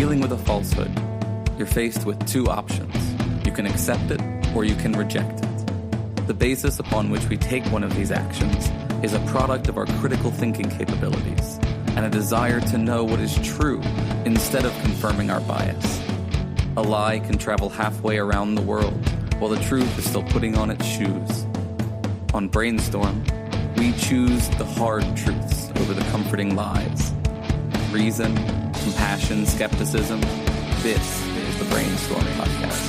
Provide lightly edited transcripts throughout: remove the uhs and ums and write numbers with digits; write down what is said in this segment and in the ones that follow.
dealing with a falsehood, you're faced with two options. You can accept it or you can reject it. The basis upon which we take one of these actions is a product of our critical thinking capabilities and a desire to know what is true instead of confirming our bias. A lie can travel halfway around the world while the truth is still putting on its shoes. On Brainstorm, we choose the hard truths over the comforting lies. Reason, compassion, skepticism. This is the Brainstorm Podcast.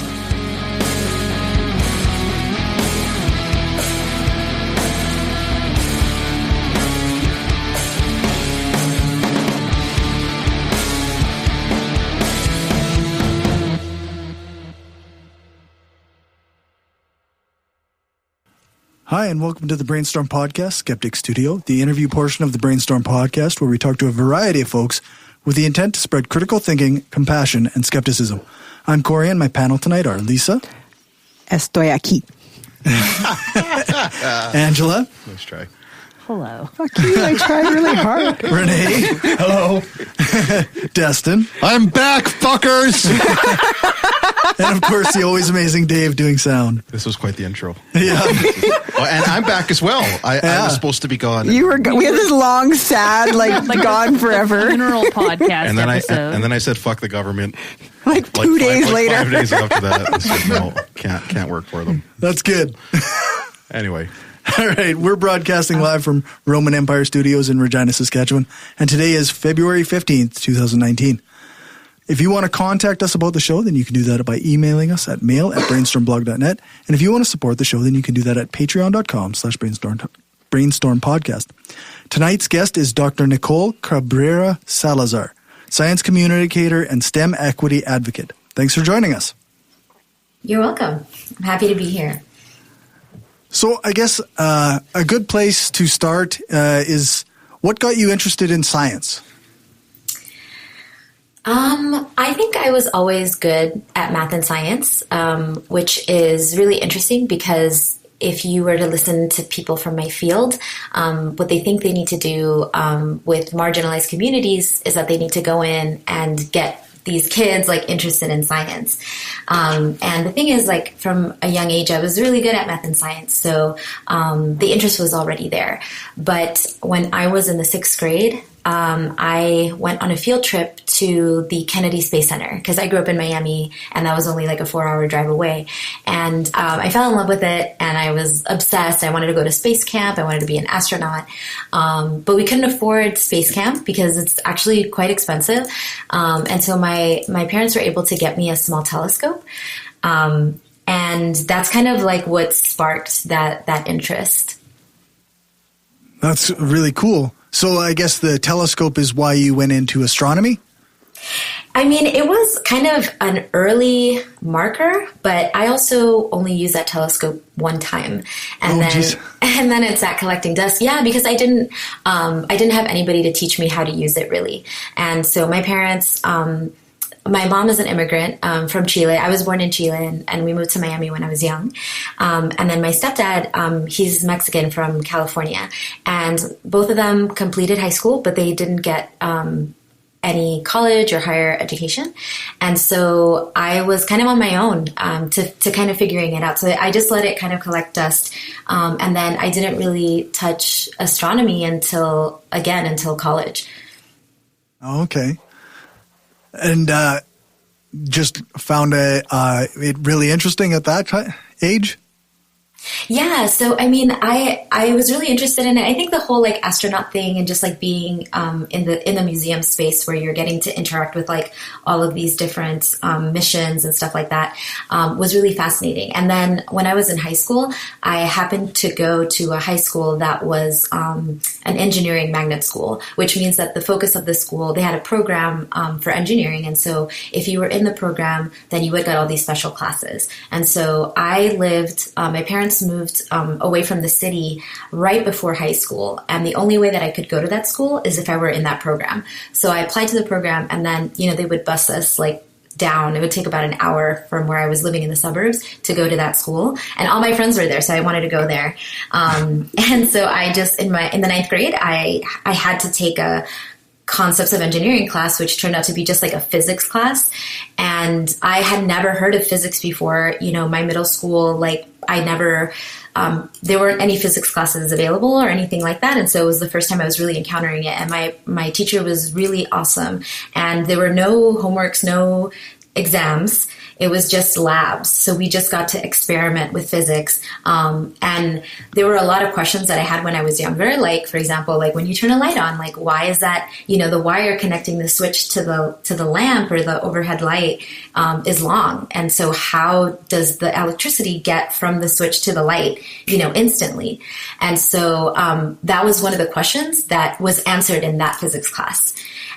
Hi, and welcome to the Brainstorm Podcast, Skeptic Studio, the interview portion of the Brainstorm Podcast, where we talk to a variety of folks with the intent to spread critical thinking, compassion, and skepticism. I'm Cory, and my panel tonight are Lisa. Estoy aquí. Angela. Nice try. Hello. Fuck you, I tried really hard. Renee. Hello. Destin. I'm back, fuckers! And of course, the always amazing Dave doing sound. This was quite the intro. Yeah. Oh, and I'm back as well. I was supposed to be gone. You were. We had this long, sad, like gone forever. Funeral podcast and then episode. and then I said, "Fuck the government." Like 2 days later. 5 days after that, I said, "No, can't work for them." That's good. Anyway. All right, we're broadcasting live from Roman Empire Studios in Regina, Saskatchewan, and today is February 15th, 2019. If you want to contact us about the show, then you can do that by emailing us at mail@brainstormblog.net. And if you want to support the show, then you can do that at patreon.com/brainstormpodcast. Tonight's guest is Dr. Nicole Cabrera Salazar, science communicator and STEM equity advocate. Thanks for joining us. You're welcome. I'm happy to be here. So I guess a good place to start is what got you interested in science? I think I was always good at math and science, which is really interesting because if you were to listen to people from my field, what they think they need to do with marginalized communities is that they need to go in and get these kids like interested in science. And the thing is, like, from a young age, I was really good at math and science. So the interest was already there. But when I was in the 6th grade, I went on a field trip to the Kennedy Space Center because I grew up in Miami and that was only like a 4-hour drive away. And I fell in love with it and I was obsessed. I wanted to go to space camp. I wanted to be an astronaut. But we couldn't afford space camp because it's actually quite expensive. And so my parents were able to get me a small telescope. And that's kind of like what sparked that interest. That's really cool. So I guess the telescope is why you went into astronomy? I mean, it was kind of an early marker, but I also only used that telescope one time, and then it sat collecting dust. Yeah, because I didn't have anybody to teach me how to use it really, and so my parents. My mom is an immigrant from Chile. I was born in Chile, and we moved to Miami when I was young. And then my stepdad, he's Mexican from California. And both of them completed high school, but they didn't get any college or higher education. And so I was kind of on my own to kind of figuring it out. So I just let it kind of collect dust. And then I didn't really touch astronomy until college. Okay. And just found it really interesting at that age? Yeah, so I mean, I was really interested in it. I think the whole like astronaut thing and just like being in the museum space where you're getting to interact with like all of these different missions and stuff like that was really fascinating. And then when I was in high school, I happened to go to a high school that was an engineering magnet school, which means that the focus of the school, they had a program for engineering. And so if you were in the program, then you would get all these special classes. And so I lived, my parents moved away from the city right before high school. And the only way that I could go to that school is if I were in that program. So I applied to the program and then, they would bus us like down. It would take about an hour from where I was living in the suburbs to go to that school. And all my friends were there, so I wanted to go there. And so I just, in the 9th grade, I had to take a concepts of engineering class, which turned out to be just like a physics class. And I had never heard of physics before. My middle school, like I never, there weren't any physics classes available or anything like that. And so it was the first time I was really encountering it. And my teacher was really awesome. And there were no homeworks, no exams. It was just labs. So we just got to experiment with physics. And there were a lot of questions that I had when I was younger. Like, for example, like when you turn a light on, like, why is that, the wire connecting the switch to the lamp or the overhead light is long. And so how does the electricity get from the switch to the light, instantly? And so that was one of the questions that was answered in that physics class.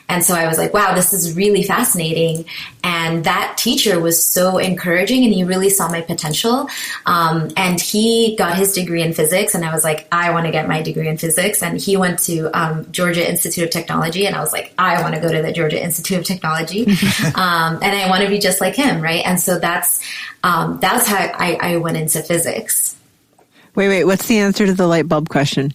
And so I was like, wow, this is really fascinating. And that teacher was so encouraging, and he really saw my potential. And he got his degree in physics, and I was like, I want to get my degree in physics. And he went to Georgia Institute of Technology, and I was like, I want to go to the Georgia Institute of Technology. And I want to be just like him, right? And so that's how I went into physics. Wait, what's the answer to the light bulb question?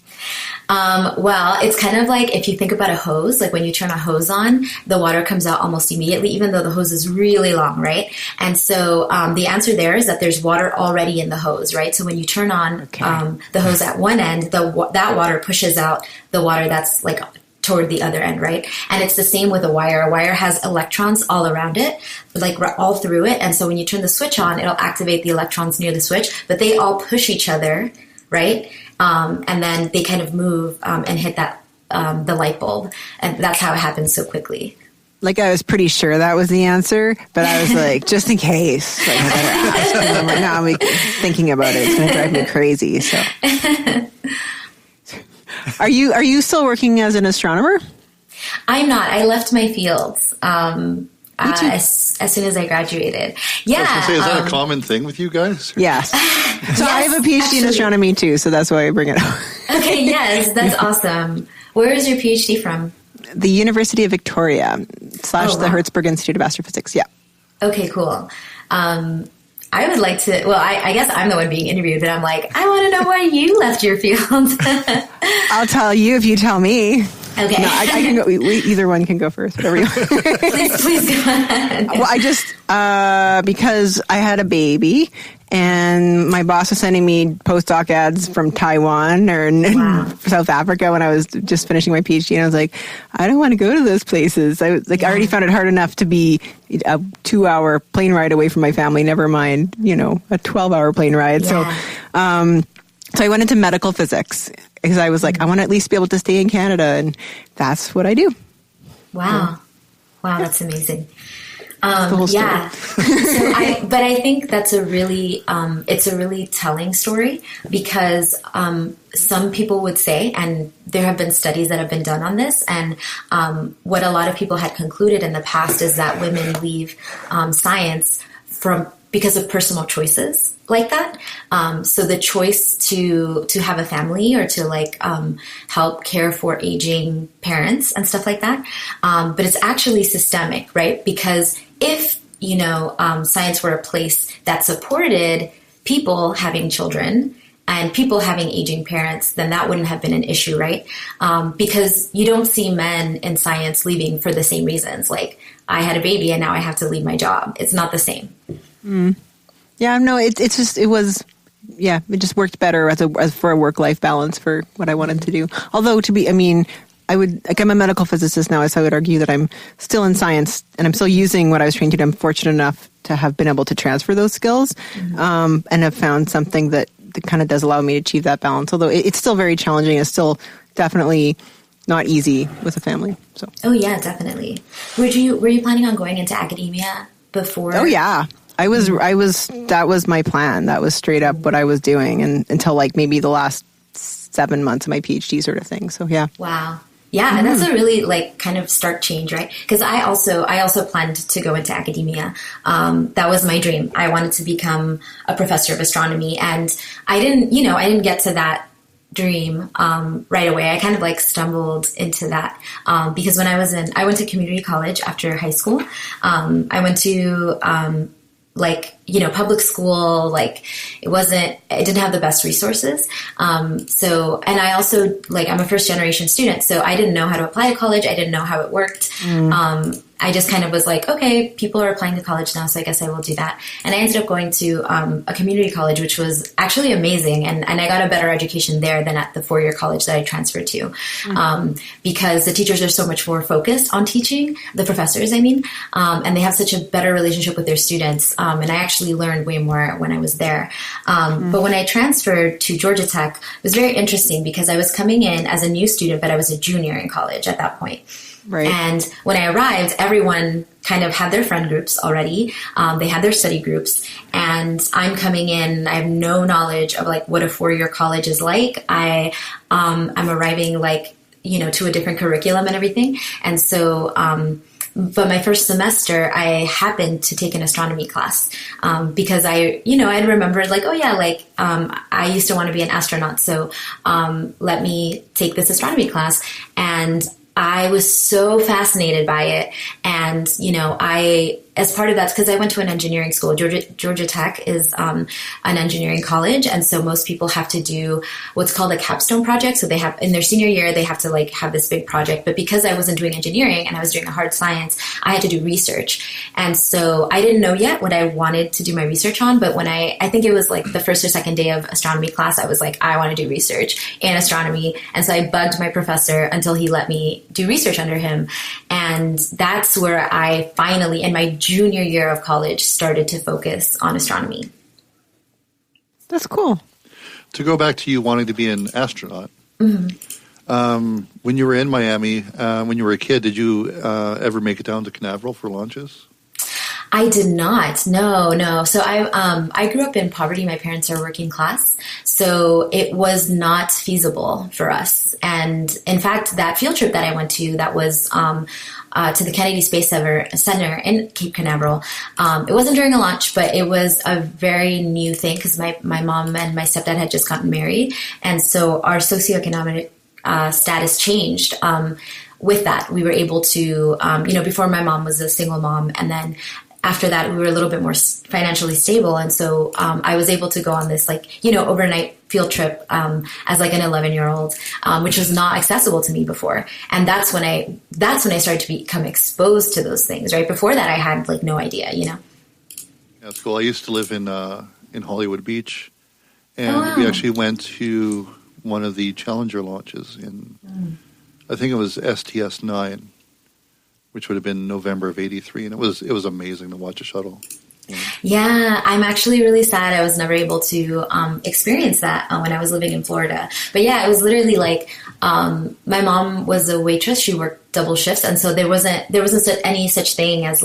Well, it's kind of like if you think about a hose, like when you turn a hose on, the water comes out almost immediately, even though the hose is really long, right? And so the answer there is that there's water already in the hose, right? So when you turn on the hose at one end, that water pushes out the water that's like toward the other end, right? And it's the same with a wire. A wire has electrons all around it, like all through it. And so when you turn the switch on, it'll activate the electrons near the switch, but they all push each other, right? And then they kind of move and hit that the light bulb. And that's how it happens so quickly. Like, I was pretty sure that was the answer, but I was like, just in case. Like, I better ask. And I'm like, now I'm thinking about it. It's going to drive me crazy. So, Are you still working as an astronomer? I'm not. I left my fields as soon as I graduated. Yeah. I was going to say, is that a common thing with you guys? Yes. So I have a PhD in astronomy too, so that's why I bring it up. Okay, yes, that's awesome. Where is your PhD from? The University of Victoria / the Hertzberg Institute of Astrophysics. Yeah. Okay, cool. I would like to, well, I guess I'm the one being interviewed, but I'm like, I want to know why you left your field. I'll tell you if you tell me. Okay. No, I can go. Either one can go first, whatever you want. please go ahead. Well, I just, because I had a baby and my boss was sending me postdoc ads from Taiwan or South Africa when I was just finishing my PhD, and I was like, I don't want to go to those places. I was like, I already found it hard enough to be a 2-hour plane ride away from my family, never mind, a 12-hour plane ride. Yeah. So I went into medical physics because I was like, I want to at least be able to stay in Canada, and that's what I do. Wow. Wow, that's amazing. Yeah. But I think that's it's a really telling story, because some people would say, and there have been studies that have been done on this, and what a lot of people had concluded in the past is that women leave science because of personal choices like that. So the choice to have a family or to help care for aging parents and stuff like that. But it's actually systemic, right? Because if, science were a place that supported people having children and people having aging parents, then that wouldn't have been an issue, right? Because you don't see men in science leaving for the same reasons. Like, I had a baby and now I have to leave my job. It's not the same. Mm. Yeah, no, it just worked better as for a work-life balance for what I wanted to do. Although I'm a medical physicist now, so I would argue that I'm still in science and I'm still using what I was trained to do. I'm fortunate enough to have been able to transfer those skills, and have found something that kind of does allow me to achieve that balance. Although it's still very challenging. It's still definitely not easy with a family. So. Oh yeah, definitely. Were you planning on going into academia before? Oh yeah. I was, that was my plan. That was straight up what I was doing, and until maybe the last 7 months of my PhD sort of thing. So yeah. Wow. Yeah. And that's a really kind of stark change, right? Because I also planned to go into academia. That was my dream. I wanted to become a professor of astronomy, and I didn't get to that dream right away. I kind of stumbled into that because when I went to community college after high school. I went to public school, it didn't have the best resources. And I also, I'm a first generation student, so I didn't know how to apply to college. I didn't know how it worked. I just kind of was like, okay, people are applying to college now, so I guess I will do that. And I ended up going to a community college, which was actually amazing. And I got a better education there than at the 4-year college that I transferred to, because the teachers are so much more focused on teaching, the professors, I mean, and they have such a better relationship with their students. And I actually learned way more when I was there. But when I transferred to Georgia Tech, it was very interesting because I was coming in as a new student, but I was a junior in college at that point. Right. And when I arrived, everyone kind of had their friend groups already. They had their study groups, and I'm coming in. I have no knowledge of what a 4-year college is like. I'm arriving to a different curriculum and everything. And so, but my first semester, I happened to take an astronomy class because I remembered I used to want to be an astronaut. So let me take this astronomy class. And I was so fascinated by it. And, as part of that, because I went to an engineering school, Georgia Tech is an engineering college. And so most people have to do what's called a capstone project. So they have, in their senior year, they have to have this big project. But because I wasn't doing engineering and I was doing a hard science, I had to do research. And so I didn't know yet what I wanted to do my research on. But when I think it was the first or second day of astronomy class, I was I want to do research in astronomy. And so I bugged my professor until he let me do research under him. And that's where I finally, in my junior year of college, started to focus on astronomy. That's cool. To go back to you wanting to be an astronaut, when you were in Miami, when you were a kid, did you ever make it down to Canaveral for lunches? I did not. No. So I grew up in poverty. My parents are working class. So it was not feasible for us. And in fact, that field trip that I went to, that was to the Kennedy Space Center in Cape Canaveral. It wasn't during a launch, but it was a very new thing because my mom and my stepdad had just gotten married. And so our socioeconomic status changed. With that, we were able to, before my mom was a single mom, and then after that, we were a little bit more financially stable. And so I was able to go on this overnight field trip as an 11-year-old, which was not accessible to me before. And that's when I started to become exposed to those things. Right before that, I had no idea. Yeah, that's cool. I used to live in Hollywood Beach, and we actually went to one of the Challenger launches in, I think it was STS-9. Which would have been November of '83, and it was amazing to watch a shuttle. Yeah, I'm actually really sad I was never able to experience that when I was living in Florida. But yeah, it was literally my mom was a waitress; she worked double shifts, and so there wasn't any such thing as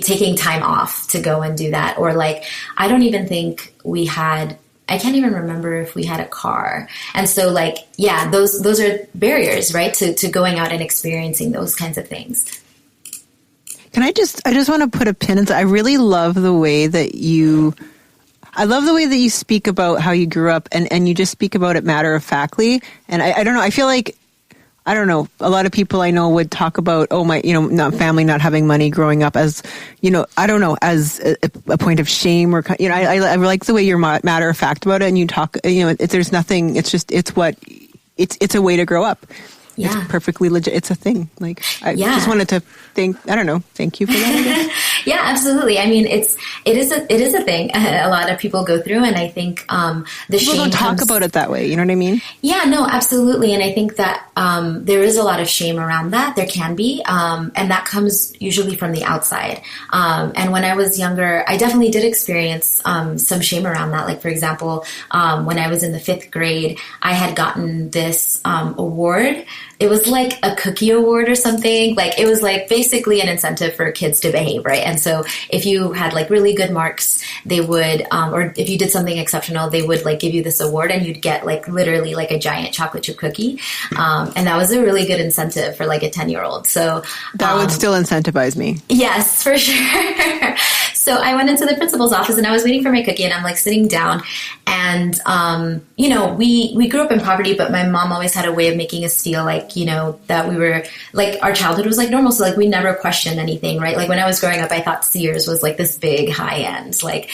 taking time off to go and do that, or I don't even think we had. I can't even remember if we had a car. And so those are barriers, right? To going out and experiencing those kinds of things. I just want to put a pin in. I really love the way that you speak about how you grew up and you just speak about it matter of factly. And I don't know, I feel I don't know, a lot of people I know would talk about, not family not having money growing up as, I don't know, as a point of shame or, I like the way you're matter of fact about it and you talk, there's nothing, it's a way to grow up. Yeah. It's perfectly legit. It's a thing. I just wanted to thank you for that. Yeah, absolutely. I mean, it is a thing a lot of people go through. And I think, the people shame don't talk about it that way. You know what I mean? Yeah, no, absolutely. And I think that, there is a lot of shame around that. There can be. And that comes usually from the outside. And when I was younger, I definitely did experience, some shame around that. For example, when I was in the 5th grade, I had gotten this, award. It was like a cookie award or something. It was basically an incentive for kids to behave, right? And so if you had really good marks, they would, or if you did something exceptional, they would give you this award and you'd get literally a giant chocolate chip cookie. And that was a really good incentive for a 10-year-old. So that would still incentivize me. Yes, for sure. So I went into the principal's office and I was waiting for my cookie and I'm sitting down and, we grew up in poverty, but my mom always had a way of making us feel like, you know, that we were like, our childhood was like normal. So like, we never questioned anything, right? Like when I was growing up, I thought Sears was like this big high end, like,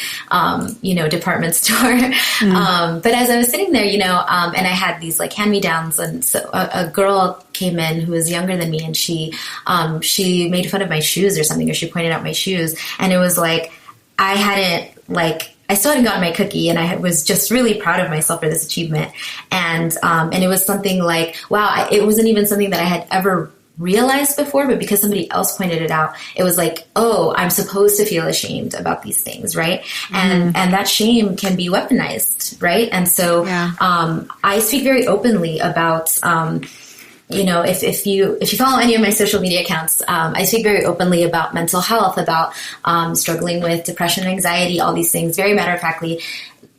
you know, department store. But as I was sitting there, you know, and I had these like hand-me-downs, and so a girl came in who was younger than me, and she made fun of my shoes or something, or she pointed out my shoes. And it was like, I still hadn't gotten my cookie, and I was just really proud of myself for this achievement. And it was something like, wow, it wasn't even something that I had ever realized before, but because somebody else pointed it out, it was like, oh, I'm supposed to feel ashamed about these things, right? And that shame can be weaponized, right? And so I speak very openly about you know, if you follow any of my social media accounts, I speak very openly about mental health, about struggling with depression, anxiety, all these things, very matter-of-factly,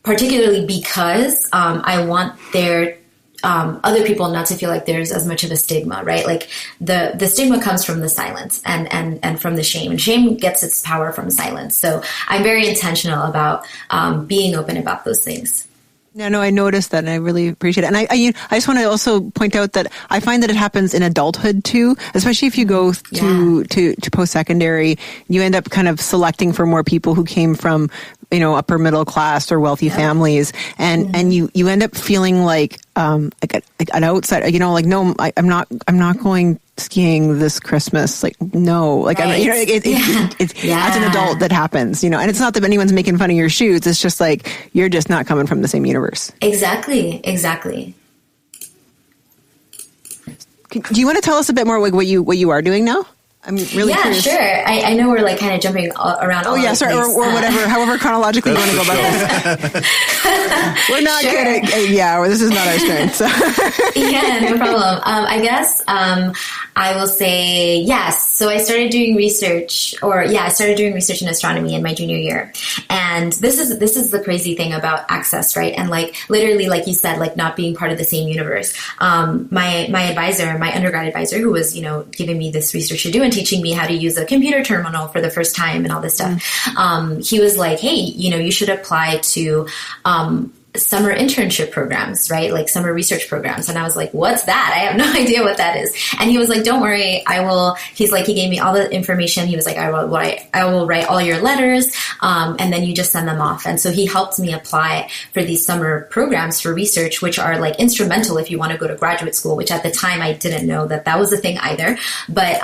particularly because I want their other people not to feel like there's as much of a stigma, right? Like the stigma comes from the silence and from the shame, and shame gets its power from silence. So I'm very intentional about being open about those things. No, I noticed that, and I really appreciate it. And I just want to also point out that I find that it happens in adulthood too, especially if you go to post-secondary. You end up kind of selecting for more people who came from, you know, upper middle class or wealthy families, and you end up feeling like an outsider. You know, like, no, I'm not going skiing this Christmas. Like, no, like, right. You know, it's as an adult that happens, you know, and it's not that anyone's making fun of your shoes. It's just like, you're just not coming from the same universe. Exactly. Do you want to tell us a bit more like what you are doing now? I'm really curious. Sure. I know we're like kind of jumping around. Oh, yeah, sorry, or whatever, however chronologically you want to go about this. We're not good at, this is not our strength. So. Yeah, no problem. I guess I will say yes. So I started doing research, in astronomy in my junior year. And this is the crazy thing about access, right? And like literally, like you said, like not being part of the same universe. My advisor, my undergrad advisor, who was, you know, giving me this research to do and teaching me how to use a computer terminal for the first time and all this stuff. He was like, hey, you know, you should apply to summer internship programs, right? Like summer research programs. And I was like, what's that? I have no idea what that is. And he was like, don't worry. He gave me all the information. He was like, I will write all your letters. And then you just send them off. And so he helped me apply for these summer programs for research, which are like instrumental if you want to go to graduate school, which at the time I didn't know that was a thing either. But,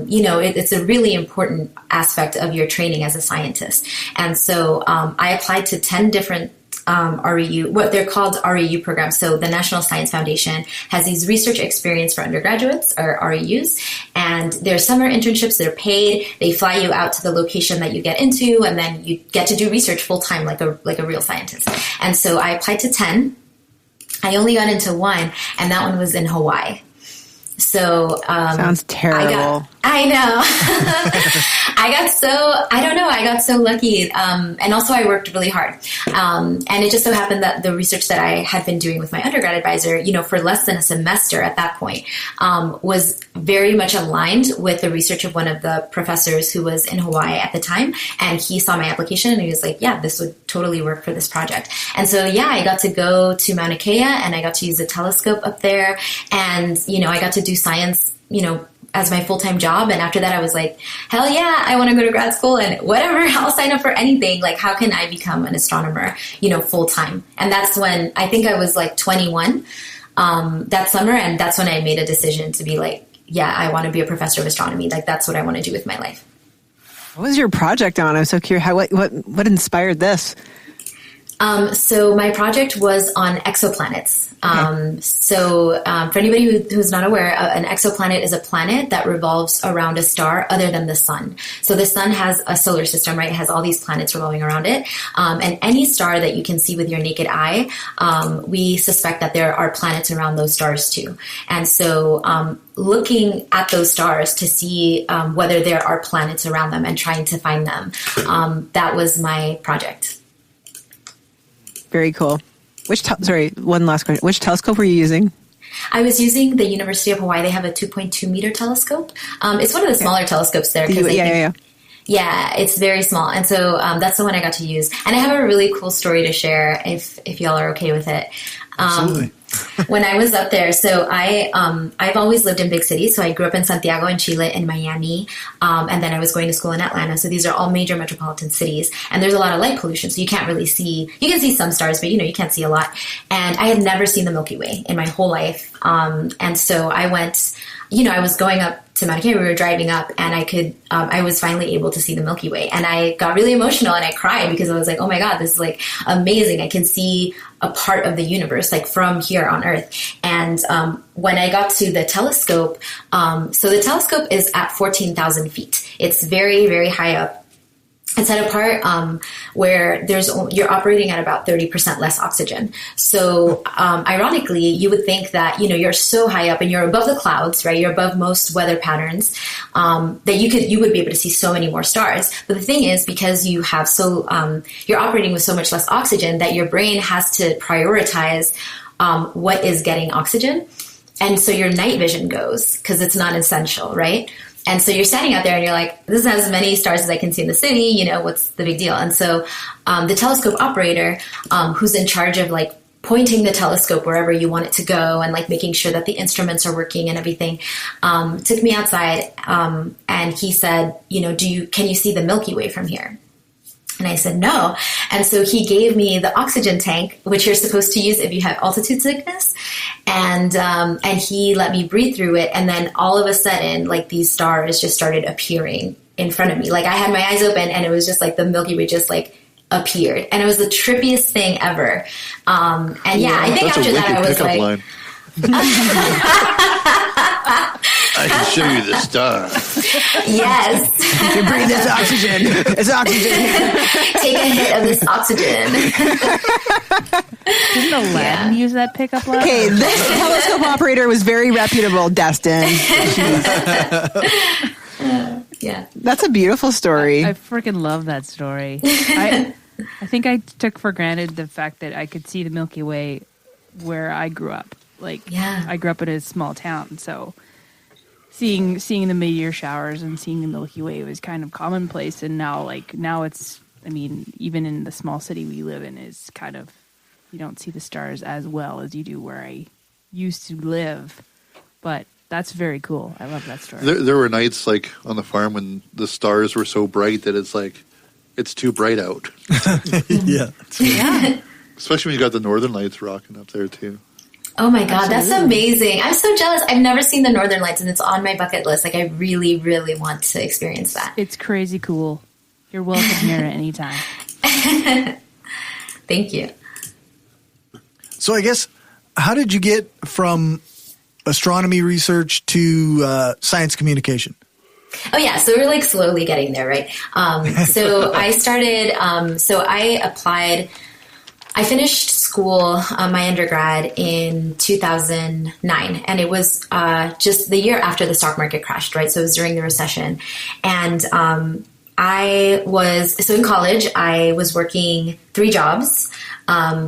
you know, it's a really important aspect of your training as a scientist. And so, I applied to 10 different REU, what they're called REU programs. So the National Science Foundation has these research experience for undergraduates, or REUs, and they're summer internships. They're paid. They fly you out to the location that you get into, and then you get to do research full time, like a real scientist. And so I applied to 10. I only got into one, and that one was in Hawaii. So sounds terrible. I know. I got so lucky. And also I worked really hard. And it just so happened that the research that I had been doing with my undergrad advisor, you know, for less than a semester at that point, was very much aligned with the research of one of the professors who was in Hawaii at the time. And he saw my application and he was like, yeah, this would totally work for this project. And so, I got to go to Mauna Kea and I got to use a telescope up there. And, you know, I got to do science, you know, as my full-time job. And after that, I was like, hell yeah, I want to go to grad school and whatever, I'll sign up for anything. Like, how can I become an astronomer, you know, full-time? And that's when I think I was like 21 that summer. And that's when I made a decision to be like, yeah, I want to be a professor of astronomy. Like, that's what I want to do with my life. What was your project on? I'm so curious. What inspired this? So my project was on exoplanets. So for anybody who's not aware, an exoplanet is a planet that revolves around a star other than the sun. So the sun has a solar system, right? It has all these planets revolving around it. And any star that you can see with your naked eye, we suspect that there are planets around those stars too. And so looking at those stars to see whether there are planets around them and trying to find them, that was my project. Very cool. One last question. Which telescope were you using? I was using the University of Hawaii. They have a 2.2 meter telescope. It's one of the smaller telescopes there. Yeah, it's very small. And so that's the one I got to use. And I have a really cool story to share if y'all are okay with it. Absolutely. When I was up there, so I've always lived in big cities. So I grew up in Santiago in Chile, in Miami, and then I was going to school in Atlanta. So these are all major metropolitan cities, and there's a lot of light pollution. So you can't really see. You can see some stars, but you can't see a lot. And I had never seen the Milky Way in my whole life. And so I went. I was going up to Mount Kenya. We were driving up, and I was finally able to see the Milky Way, and I got really emotional and I cried because I was like, oh my God, this is like amazing. I can see a part of the universe, like from here on Earth. And when I got to the telescope, so the telescope is at 14,000 feet. It's very, very high up. It's at a part where you're operating at about 30% less oxygen. So ironically, you would think that you're so high up and you're above the clouds, right? You're above most weather patterns, that you would be able to see so many more stars. But the thing is, because you have you're operating with so much less oxygen, that your brain has to prioritize what is getting oxygen, and so your night vision goes because it's not essential, right? And so you're standing out there and you're like, this is as many stars as I can see in the city, what's the big deal? And so the telescope operator, who's in charge of like pointing the telescope wherever you want it to go and like making sure that the instruments are working and everything, took me outside and he said, can you see the Milky Way from here? And I said, no. And so he gave me the oxygen tank, which you're supposed to use if you have altitude sickness. And he let me breathe through it. And then all of a sudden, like these stars just started appearing in front of me. Like I had my eyes open and it was just like the Milky Way just like appeared. And it was the trippiest thing ever. I think after that I was like, line. I can show you the star. Yes. You breathe this oxygen. It's oxygen. Take a hit of this oxygen. Didn't Aladdin use that pickup line? Okay, this telescope operator was very reputable, Destin. Yeah. That's a beautiful story. I freaking love that story. I think I took for granted the fact that I could see the Milky Way where I grew up. I grew up in a small town, so seeing the meteor showers and seeing the Milky Way was kind of commonplace. And now it's, even in the small city we live in, is kind of, you don't see the stars as well as you do where I used to live. But that's very cool. I love that story. There were nights like on the farm when the stars were so bright that it's like it's too bright out. Yeah. Especially when you got the Northern Lights rocking up there too. Oh my God, that's amazing. I'm so jealous. I've never seen the Northern Lights and it's on my bucket list. Like I really, really want to experience that. It's crazy cool. You're welcome here at any time. Thank you. So I guess, how did you get from astronomy research to science communication? Oh yeah, so we're like slowly getting there, right? So I started, I applied, I finished school, my undergrad in 2009, and it was just the year after the stock market crashed, right? So it was during the recession. And so in college, I was working 3 jobs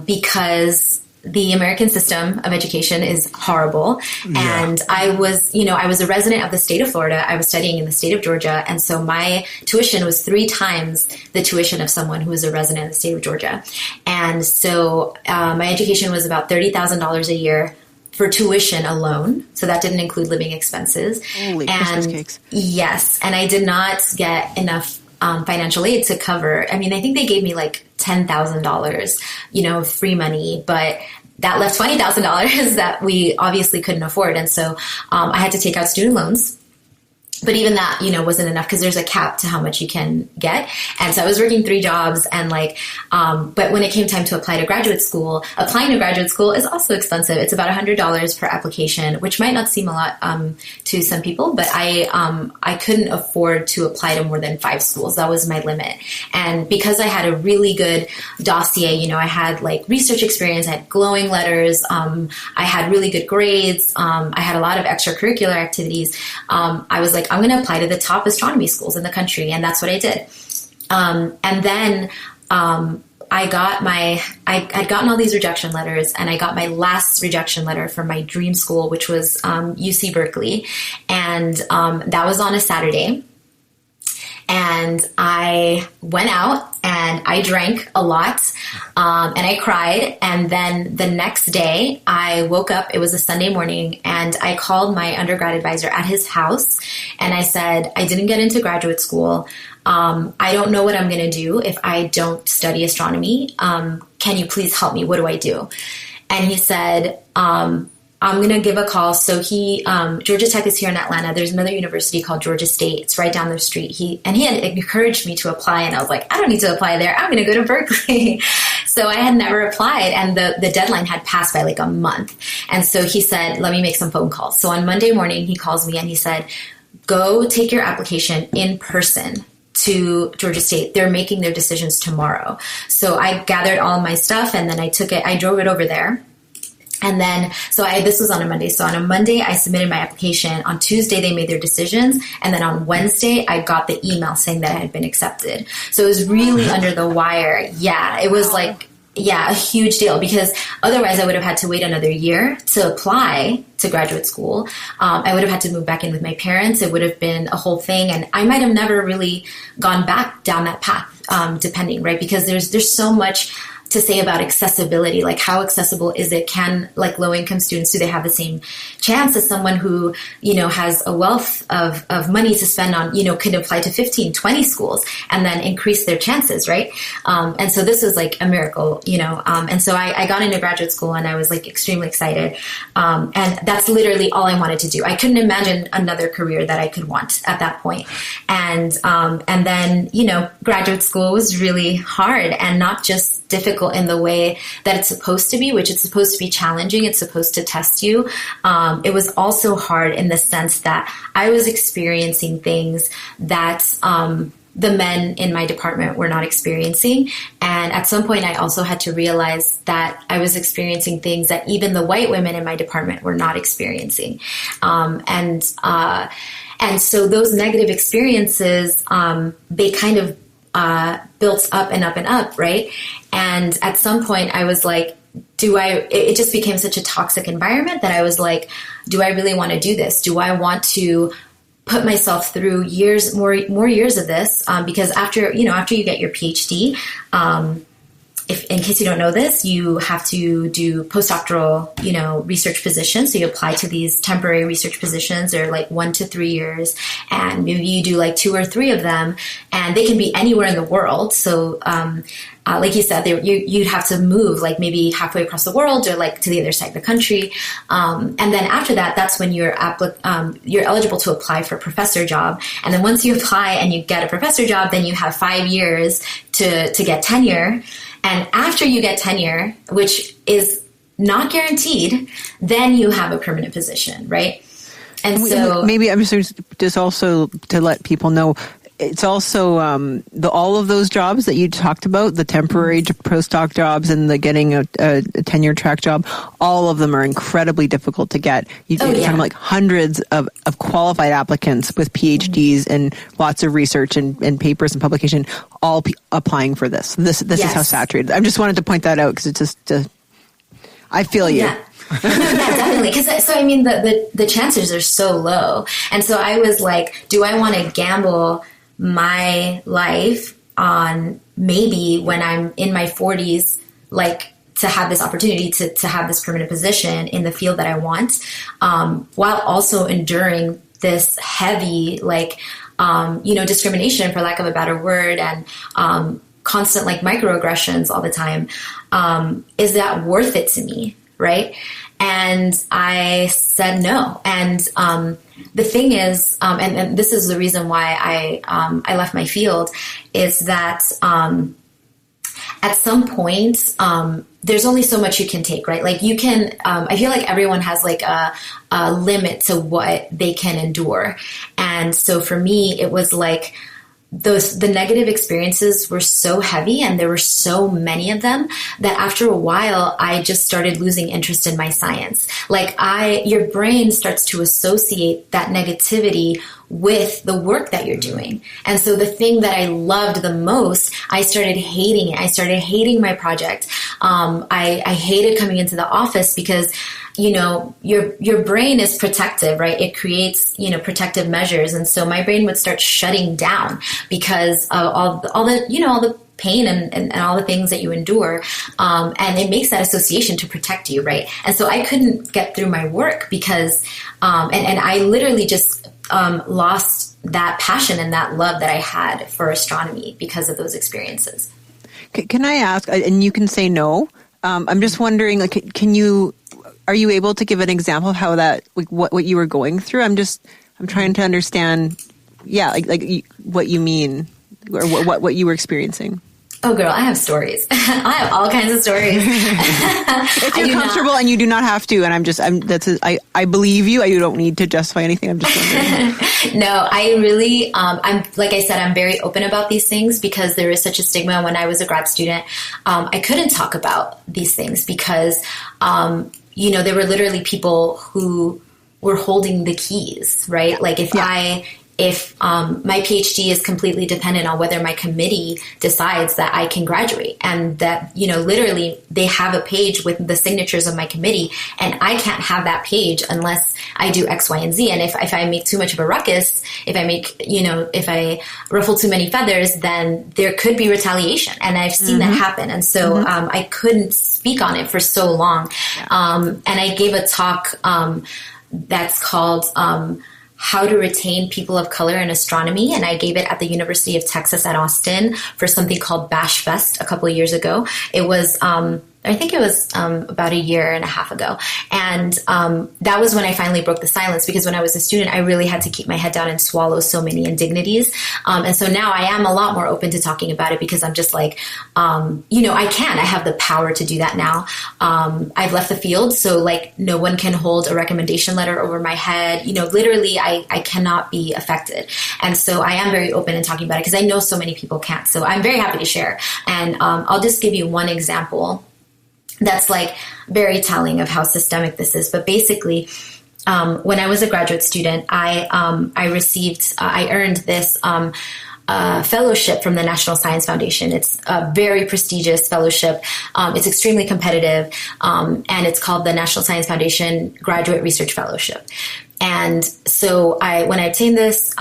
because the American system of education is horrible. Yeah. And I was a resident of the state of Florida. I was studying in the state of Georgia. And so my tuition was 3 times the tuition of someone who was a resident of the state of Georgia. And so my education was about $30,000 a year for tuition alone. So that didn't include living expenses. Holy Christmas cakes. Yes. And I did not get enough financial aid to cover. I think they gave me like $10,000, free money, but that left $20,000 that we obviously couldn't afford. And so I had to take out student loans. But even that, wasn't enough because there's a cap to how much you can get. And so I was working 3 jobs and but when it came time to applying to graduate school is also expensive. It's about $100 per application, which might not seem a lot to some people, but I couldn't afford to apply to more than 5 schools. That was my limit. And because I had a really good dossier, I had research experience, I had glowing letters, I had really good grades, I had a lot of extracurricular activities. I was like, I'm going to apply to the top astronomy schools in the country. And that's what I did. And then I'd gotten all these rejection letters, and I got my last rejection letter from my dream school, which was UC Berkeley. And that was on a Saturday. And I went out and I drank a lot, and I cried. And then the next day I woke up, it was a Sunday morning, and I called my undergrad advisor at his house. And I said, I didn't get into graduate school. I don't know what I'm going to do if I don't study astronomy. Can you please help me? What do I do? And he said, I'm going to give a call. So Georgia Tech is here in Atlanta. There's another university called Georgia State. It's right down the street. He had encouraged me to apply, and I was like, I don't need to apply there. I'm going to go to Berkeley. So I had never applied, and the deadline had passed by like a month. And so he said, let me make some phone calls. So on Monday morning, he calls me and he said, go take your application in person to Georgia State. They're making their decisions tomorrow. So I gathered all my stuff, and then I drove it over there. And then, this was on a Monday. So on a Monday, I submitted my application. On Tuesday, they made their decisions. And then on Wednesday, I got the email saying that I had been accepted. So it was really under the wire. Yeah, it was a huge deal, because otherwise I would have had to wait another year to apply to graduate school. I would have had to move back in with my parents. It would have been a whole thing. And I might have never really gone back down that path, depending, right? Because there's so much to say about accessibility, like how accessible is it? Can like low income students, do they have the same chance as someone who, has a wealth of money to spend on, could apply to 15, 20 schools and then increase their chances, right? And so this was like a miracle, and so I got into graduate school and I was like extremely excited. And that's literally all I wanted to do. I couldn't imagine another career that I could want at that point. And then, graduate school was really hard, and not just difficult in the way that it's supposed to be, which it's supposed to be challenging. It's supposed to test you. It was also hard in the sense that I was experiencing things that the men in my department were not experiencing. And at some point, I also had to realize that I was experiencing things that even the white women in my department were not experiencing. And so those negative experiences, they kind of built up and up and up, right? And at some point I was like, it just became such a toxic environment that I was like, do I really want to do this? Do I want to put myself through more years of this? Because after you get your PhD, if in case you don't know this, you have to do postdoctoral, research positions. So you apply to these temporary research positions. They're like 1 to 3 years, and maybe you do like 2 or 3 of them, and they can be anywhere in the world. So, like you said, you'd have to move like maybe halfway across the world or like to the other side of the country. And then after that, that's when you're eligible to apply for a professor job. And then once you apply and you get a professor job, then you have 5 years to get tenure. And after you get tenure, which is not guaranteed, then you have a permanent position, right? And so maybe I'm just also to let people know, it's also all of those jobs that you talked about, the temporary postdoc jobs and the getting a tenure track job, all of them are incredibly difficult to get. You're talking like hundreds of qualified applicants with PhDs and lots of research and papers and publication, all applying for this. This is how saturated. I just wanted to point that out because it's just, I feel you. Yeah. Yeah, definitely. Because the chances are so low. And so I was like, do I want to gamble my life on maybe when I'm in my 40s, like to have this opportunity to have this permanent position in the field that I want, while also enduring this heavy, discrimination, for lack of a better word, and constant like microaggressions all the time. Is that worth it to me? Right. And I said no. And the thing is, and this is the reason why I left my field, is that at some point, there's only so much you can take, right? Like you can, I feel like everyone has like a limit to what they can endure. And so for me, it was like, the negative experiences were so heavy, and there were so many of them, that after a while I just started losing interest in my science. Like your brain starts to associate that negativity with the work that you're doing. And so the thing that I loved the most, I started hating it. I started hating my project. I hated coming into the office because your brain is protective, right? It creates, protective measures. And so my brain would start shutting down because of all the pain and all the things that you endure. And it makes that association to protect you, right? And so I couldn't get through my work because, and I literally just lost that passion and that love that I had for astronomy because of those experiences. Can I ask, and you can say no, I'm just wondering, like, are you able to give an example of how that, like, what you were going through? I'm trying to understand, like what you mean or what you were experiencing. Oh, girl, I have stories. I have all kinds of stories. If you're comfortable and you do not have to, and I believe you. You don't need to justify anything. I'm just wondering. No, I really, I'm like I said, I'm very open about these things because there is such a stigma. When I was a grad student, I couldn't talk about these things because, there were literally people who were holding the keys, right? Like if my PhD is completely dependent on whether my committee decides that I can graduate, and that, literally they have a page with the signatures of my committee, and I can't have that page unless I do X, Y, and Z. And if I make too much of a ruckus, if I ruffle too many feathers, then there could be retaliation. And I've seen that happen. And so I couldn't speak on it for so long. And I gave a talk that's called How to Retain People of Color in Astronomy. And I gave it at the University of Texas at Austin for something called Bash Fest a couple of years ago. It was, I think it was about a year and a half ago. And that was when I finally broke the silence, because when I was a student, I really had to keep my head down and swallow so many indignities. And so now I am a lot more open to talking about it because I'm just like, I have the power to do that now. I've left the field, so like no one can hold a recommendation letter over my head. Literally I cannot be affected. And so I am very open in talking about it because I know so many people can't. So I'm very happy to share. And I'll just give you one example that's like very telling of how systemic this is. But basically, when I was a graduate student, I earned this fellowship from the National Science Foundation. It's a very prestigious fellowship. It's extremely competitive, and it's called the National Science Foundation Graduate Research Fellowship. And so when I obtained this,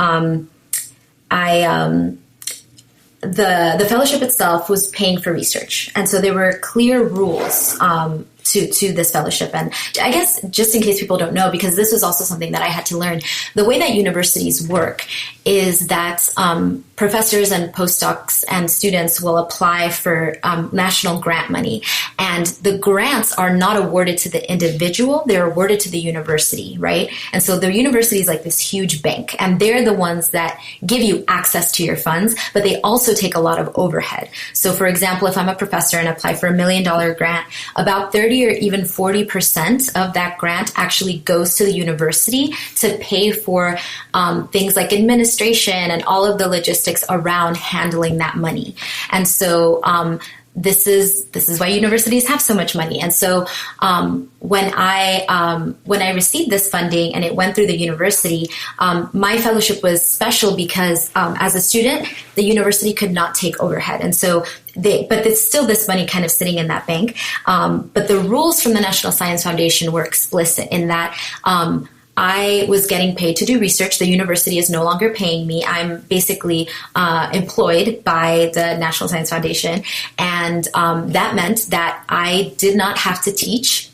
the fellowship itself was paying for research. And so there were clear rules to this fellowship. And I guess just in case people don't know, because this was also something that I had to learn, the way that universities work is that professors and postdocs and students will apply for national grant money. And the grants are not awarded to the individual, they're awarded to the university, right? And so the university is like this huge bank, and they're the ones that give you access to your funds, but they also take a lot of overhead. So for example, if I'm a professor and apply for $1 million grant, about 30 or even 40% of that grant actually goes to the university to pay for things like administration and all of the logistics around handling that money. And so this is why universities have so much money. And so when I received this funding and it went through the university, my fellowship was special because as a student, the university could not take overhead. And so but it's still this money kind of sitting in that bank. But the rules from the National Science Foundation were explicit in that I was getting paid to do research. The university is no longer paying me. I'm basically employed by the National Science Foundation. And that meant that I did not have to teach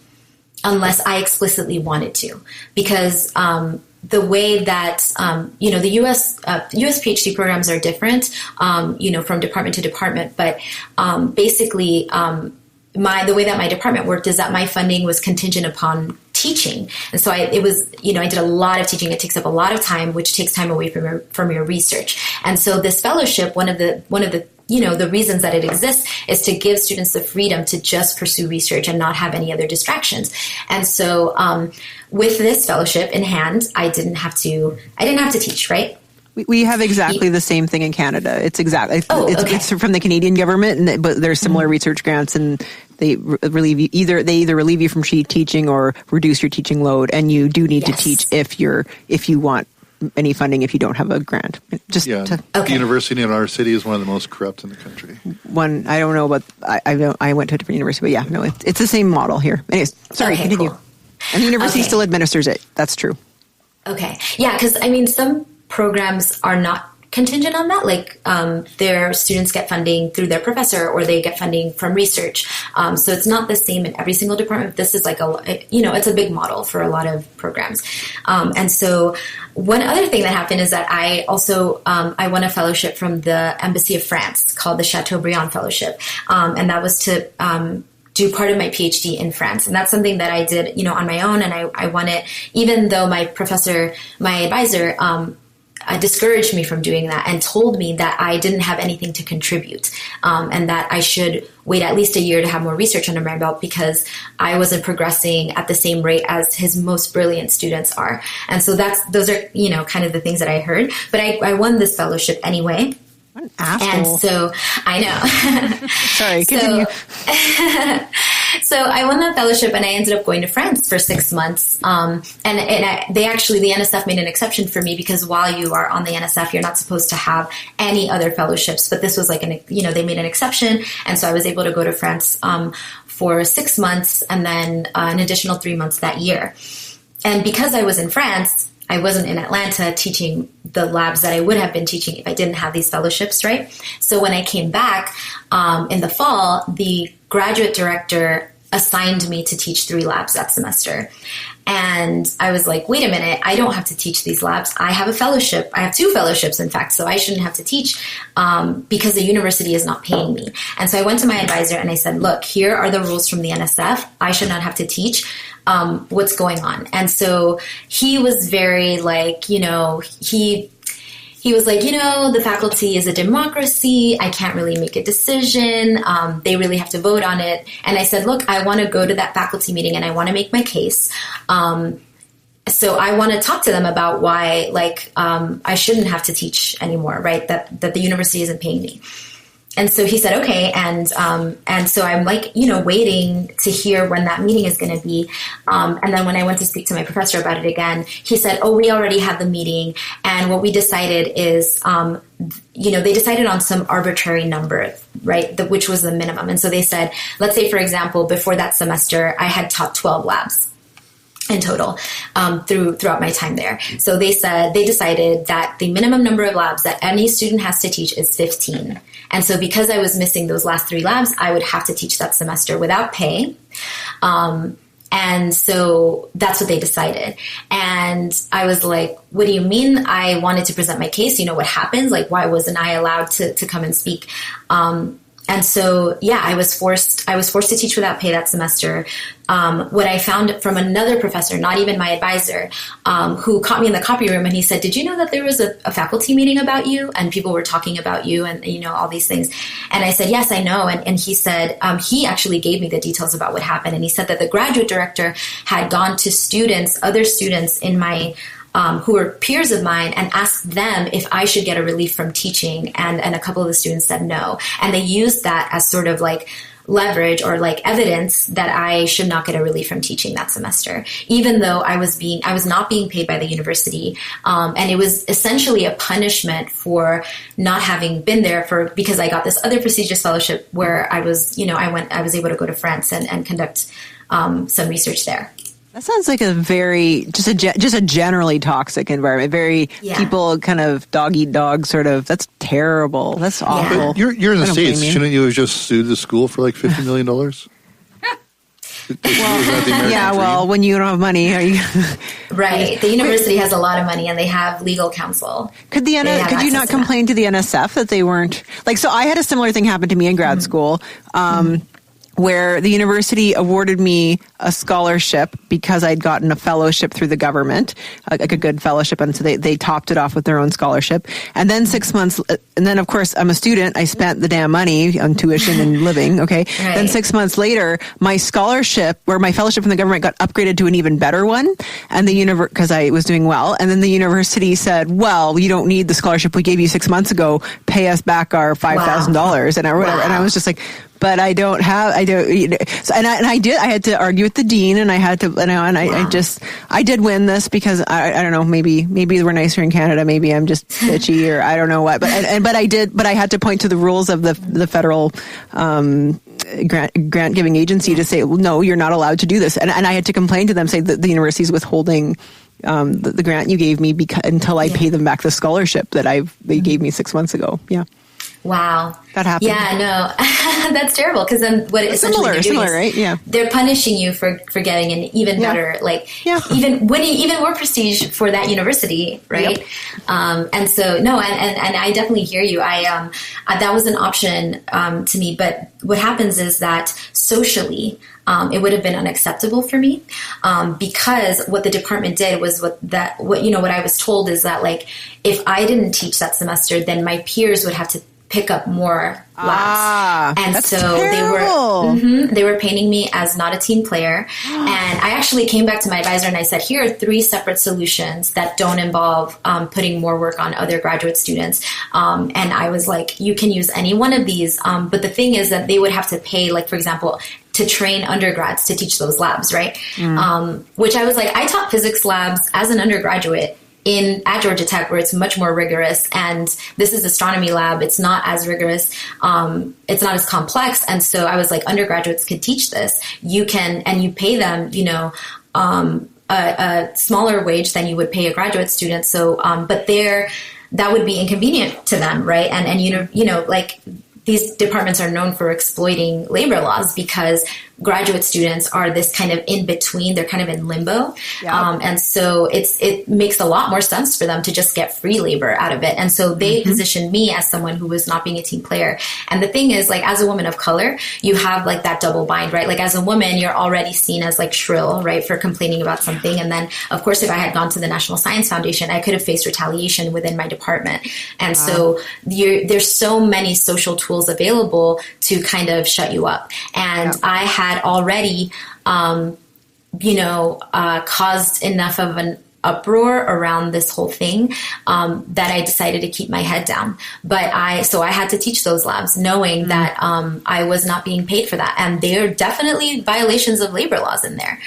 unless I explicitly wanted to. Because the way that, the US PhD programs are different, from department to department. But basically, the way that my department worked is that my funding was contingent upon teaching. And so I did a lot of teaching. It takes up a lot of time, which takes time away from your research. And so this fellowship, one of the the reasons that it exists is to give students the freedom to just pursue research and not have any other distractions. And so with this fellowship in hand, I didn't have to teach, right? We have exactly the same thing in Canada. It's it's from the Canadian government, but there's similar research grants, and they relieve you either relieve you from teaching or reduce your teaching load, and you do need to teach if you want any funding if you don't have a grant. The university in our city is one of the most corrupt in the country. I don't know, but I went to a different university, but it's the same model here. Anyways, sorry, continue. Cool. And the university still administers it. That's true. Okay. Yeah, because I mean, some programs are not contingent on that. Like their students get funding through their professor, or they get funding from research. So it's not the same in every single department. This is like it's a big model for a lot of programs. And so one other thing that happened is that I also I won a fellowship from the Embassy of France called the Chateaubriand Fellowship, and that was to do part of my PhD in France. And that's something that I did, on my own, and I won it, even though my advisor, discouraged me from doing that and told me that I didn't have anything to contribute, and that I should wait at least a year to have more research under my belt because I wasn't progressing at the same rate as his most brilliant students are. And so those are, kind of the things that I heard. But I won this fellowship anyway. What an asshole. And so I know. Sorry, continue. So I won that fellowship and I ended up going to France for 6 months. The NSF made an exception for me because while you are on the NSF, you're not supposed to have any other fellowships. But this was like they made an exception. And so I was able to go to France for 6 months and then an additional 3 months that year. And because I was in France, I wasn't in Atlanta teaching the labs that I would have been teaching if I didn't have these fellowships, right? So when I came back in the fall, the graduate director assigned me to teach 3 labs that semester. And I was like, wait a minute, I don't have to teach these labs. I have a fellowship. I have 2 fellowships, in fact, so I shouldn't have to teach because the university is not paying me. And so I went to my advisor and I said, look, here are the rules from the NSF. I should not have to teach. What's going on? And so he was very like, he was like, the faculty is a democracy. I can't really make a decision. They really have to vote on it. And I said, look, I want to go to that faculty meeting and I want to make my case. So I want to talk to them about why, I shouldn't have to teach anymore, right? That the university isn't paying me. And so he said, okay. And so I'm waiting to hear when that meeting is going to be. And then when I went to speak to my professor about it again, he said, oh, we already had the meeting. And what we decided is, they decided on some arbitrary number, right? Which was the minimum. And so they said, let's say, for example, before that semester, I had taught 12 labs in total throughout my time there. So they decided that the minimum number of labs that any student has to teach is 15. And so because I was missing those last 3 labs, I would have to teach that semester without pay. And so that's what they decided. And I was like, what do you mean? I wanted to present my case. What happens? Like, why wasn't I allowed to come and speak? And so, I was forced to teach without pay that semester. What I found from another professor, not even my advisor, who caught me in the copy room, and he said, did you know that there was a faculty meeting about you and people were talking about you and, all these things? And I said, yes, I know. And he said, he actually gave me the details about what happened. And he said that the graduate director had gone to other students in my who were peers of mine and asked them if I should get a relief from teaching. And a couple of the students said no. And they used that as sort of like leverage or like evidence that I should not get a relief from teaching that semester, even though I was not being paid by the university. And it was essentially a punishment for not having been there because I got this other prestigious fellowship where I was able to go to France and conduct some research there. That sounds like a very, just a generally toxic environment. Very people kind of dog eat dog sort of. That's terrible. That's awful. But you're in the States. Shouldn't you have just sued the school for like $50 million? When you don't have money, are you right? The university has a lot of money and they have legal counsel. Could you not complain to the NSF that they weren't like? So I had a similar thing happen to me in grad school. Where the university awarded me a scholarship because I'd gotten a fellowship through the government, like a good fellowship, and so they topped it off with their own scholarship. And then 6 months, and then of course I'm a student, I spent the damn money on tuition and living, okay? Right. Then 6 months later, my scholarship, or my fellowship from the government got upgraded to an even better one, and because I was doing well, and then the university said, well, you don't need the scholarship we gave you 6 months ago, pay us back our $5,000, and I was just like, but I had to argue with the dean, and I did win this because I don't know, maybe we're nicer in Canada, maybe I'm just bitchy or I don't know what, but I had to point to the rules of the federal grant giving agency to say, well, no, you're not allowed to do this. And I had to complain to them, say that the university is withholding the grant you gave me until I pay them back the scholarship that they gave me 6 months ago. Yeah. Wow. That happened. Yeah, no, that's terrible. Because then what it essentially they're doing similar, is right? Yeah. They're punishing you for getting an even better, even winning even more prestige for that university, right? Yep. And so, no, and I definitely hear you. That was an option to me. But what happens is that socially, it would have been unacceptable for me because what the department did was what I was told is that, like, if I didn't teach that semester, then my peers would have to pick up more labs. And that's so terrible. they were painting me as not a team player. And I actually came back to my advisor and I said, here are 3 separate solutions that don't involve putting more work on other graduate students. And I was like, you can use any one of these. But the thing is that they would have to pay, like, for example, to train undergrads to teach those labs, right? Which I was like, I taught physics labs as an undergraduate at Georgia Tech, where it's much more rigorous, and this is astronomy lab. It's not as rigorous. It's not as complex. And so I was like, undergraduates could teach this. You can, and you pay them, a smaller wage than you would pay a graduate student. So, but that would be inconvenient to them, right? And like, these departments are known for exploiting labor laws because graduate students are this kind of in between. They're kind of in limbo. Yeah. And so it makes a lot more sense for them to just get free labor out of it. And so they positioned me as someone who was not being a team player. And the thing is, like, as a woman of color, you have like that double bind, right? Like, as a woman, you're already seen as like shrill, right, for complaining about something. And then, of course, if I had gone to the National Science Foundation, I could have faced retaliation within my department. And so there's so many social tools available to kind of shut you up. And I had already, caused enough of an uproar around this whole thing that I decided to keep my head down. So I had to teach those labs, knowing that I was not being paid for that. And there are definitely violations of labor laws in there,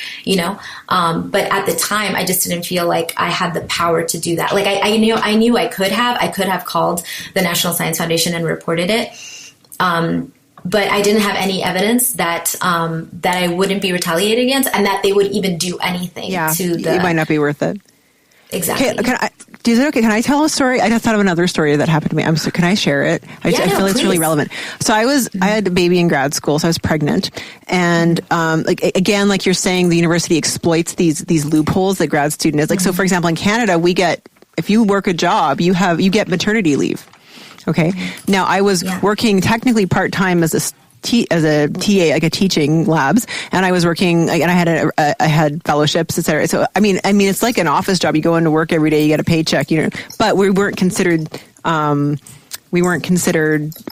but at the time I just didn't feel like I had the power to do that. Like, I knew I could have called the National Science Foundation and reported it. But I didn't have any evidence that I wouldn't be retaliated against, and that they would even do anything to the... It might not be worth it. Exactly. Is it okay? Can I tell a story? I just thought of another story that happened to me. Can I share it? I feel like it's really relevant. So I had a baby in grad school, so I was pregnant. And again, like you're saying, the university exploits these loopholes that grad student is. Like, so for example, in Canada, if you work a job, you get maternity leave. Okay. Now I was working technically part-time as a TA, like a teaching labs, and I was working, and I had fellowships, etc. So I mean, it's like an office job. You go into work every day, you get a paycheck, but we weren't considered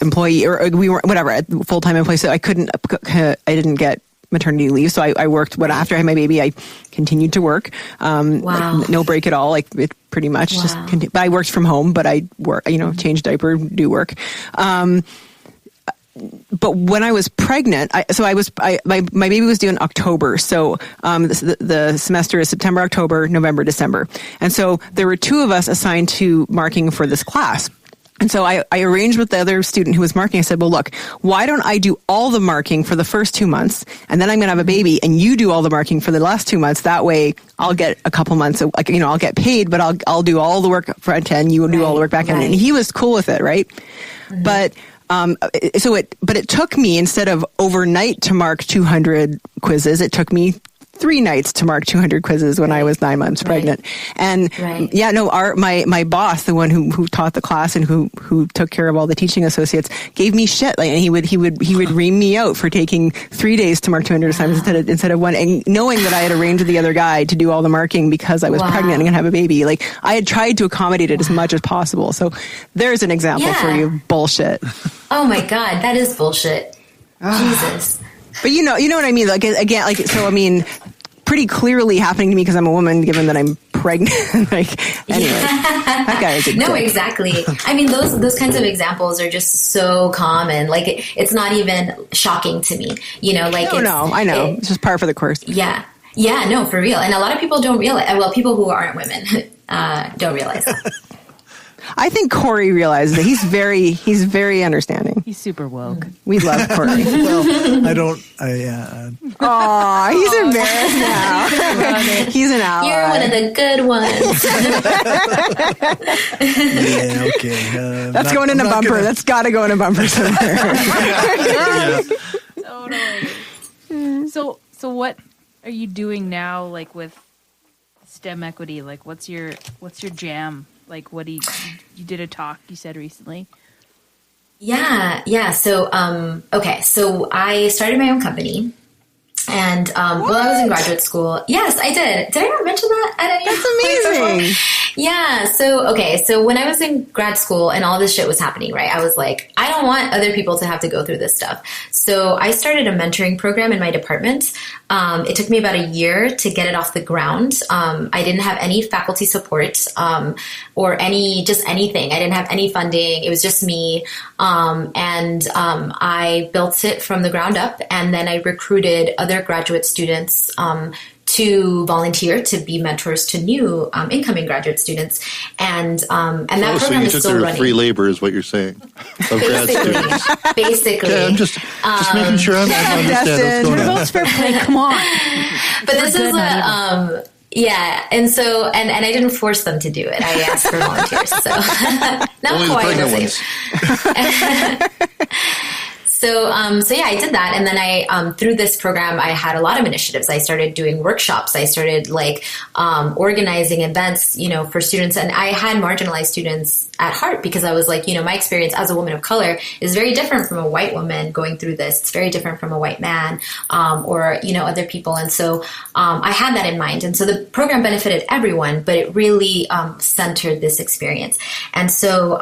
employee, or we weren't full-time employee. So I didn't get maternity leave. So I worked after I had my baby, I continued to work. Like, no break at all. Like, it pretty much just continued. But I worked from home, but I work, change diaper, do work. But when I was pregnant, my baby was due in October. So, the semester is September, October, November, December. And so there were 2 of us assigned to marking for this class. And so I arranged with the other student who was marking. I said, well, look, why don't I do all the marking for the first 2 months, and then I'm going to have a baby, and you do all the marking for the last 2 months. That way I'll get a couple months of, I'll get paid, but I'll do all the work front end, you will do all the work back end. And he was cool with it, right? But it took me, instead of overnight to mark 200 quizzes, it took me 3 nights to mark 200 quizzes when I was 9 months pregnant. And my boss, the one who taught the class and who took care of all the teaching associates, gave me shit. Like, and he would ream me out for taking 3 days to mark 200 assignments instead of 1, and knowing that I had arranged with the other guy to do all the marking because I was pregnant and gonna have a baby. Like, I had tried to accommodate it as much as possible. So there's an example for you. Bullshit. Oh my God, that is bullshit. Jesus. But you know what I mean? Like, again, like, so I mean, pretty clearly happening to me because I'm a woman, given that I'm pregnant. Like, anyway, that guy is a dick. Exactly. I mean, those kinds of examples are just so common. Like, it's not even shocking to me. Like, I know. It's just par for the course. Yeah. Yeah, no, for real. And a lot of people don't realize. Well, people who aren't women don't realize that. I think Cory realizes that he's very understanding. He's super woke. We love Cory. Well, I don't. Aw, he's embarrassed now. He's an ally. You're one of the good ones. Yeah, okay. That's going in a bumper. That's got to go in a bumper somewhere. Totally. So what are you doing now, like with STEM equity? Like, what's your jam? Like, you did a talk you said recently? Yeah. So, okay. So I started my own company. And while I was in graduate school, yes, I did. Did I not mention that at any point? That's amazing. Yeah. So when I was in grad school and all this shit was happening, right, I was like, I don't want other people to have to go through this stuff. So I started a mentoring program in my department. It took me about a year to get it off the ground. I didn't have any faculty support or anything. I didn't have any funding. It was just me. And I built it from the ground up, and then I recruited other graduate students to volunteer to be mentors to new incoming graduate students, and that program is still running. Free labor is what you're saying. Of grad students. Basically. Okay, I'm just making sure I'm understanding what's going on. Fair play, come on. But this is yeah, and so and I didn't force them to do it. I asked for volunteers, so not Only quite the the same. So yeah, I did that. And then I, through this program, I had a lot of initiatives. I started doing workshops. I started organizing events, for students. And I had marginalized students at heart because I was like, my experience as a woman of color is very different from a white woman going through this. It's very different from a white man, or, other people. And so, I had that in mind. And so the program benefited everyone, but it really, centered this experience. And so,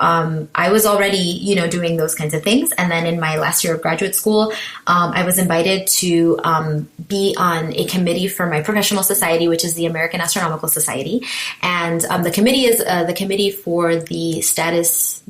I was already, doing those kinds of things. And then in my last year of graduate school, I was invited to be on a committee for my professional society, which is the American Astronomical Society. And the committee is the committee for the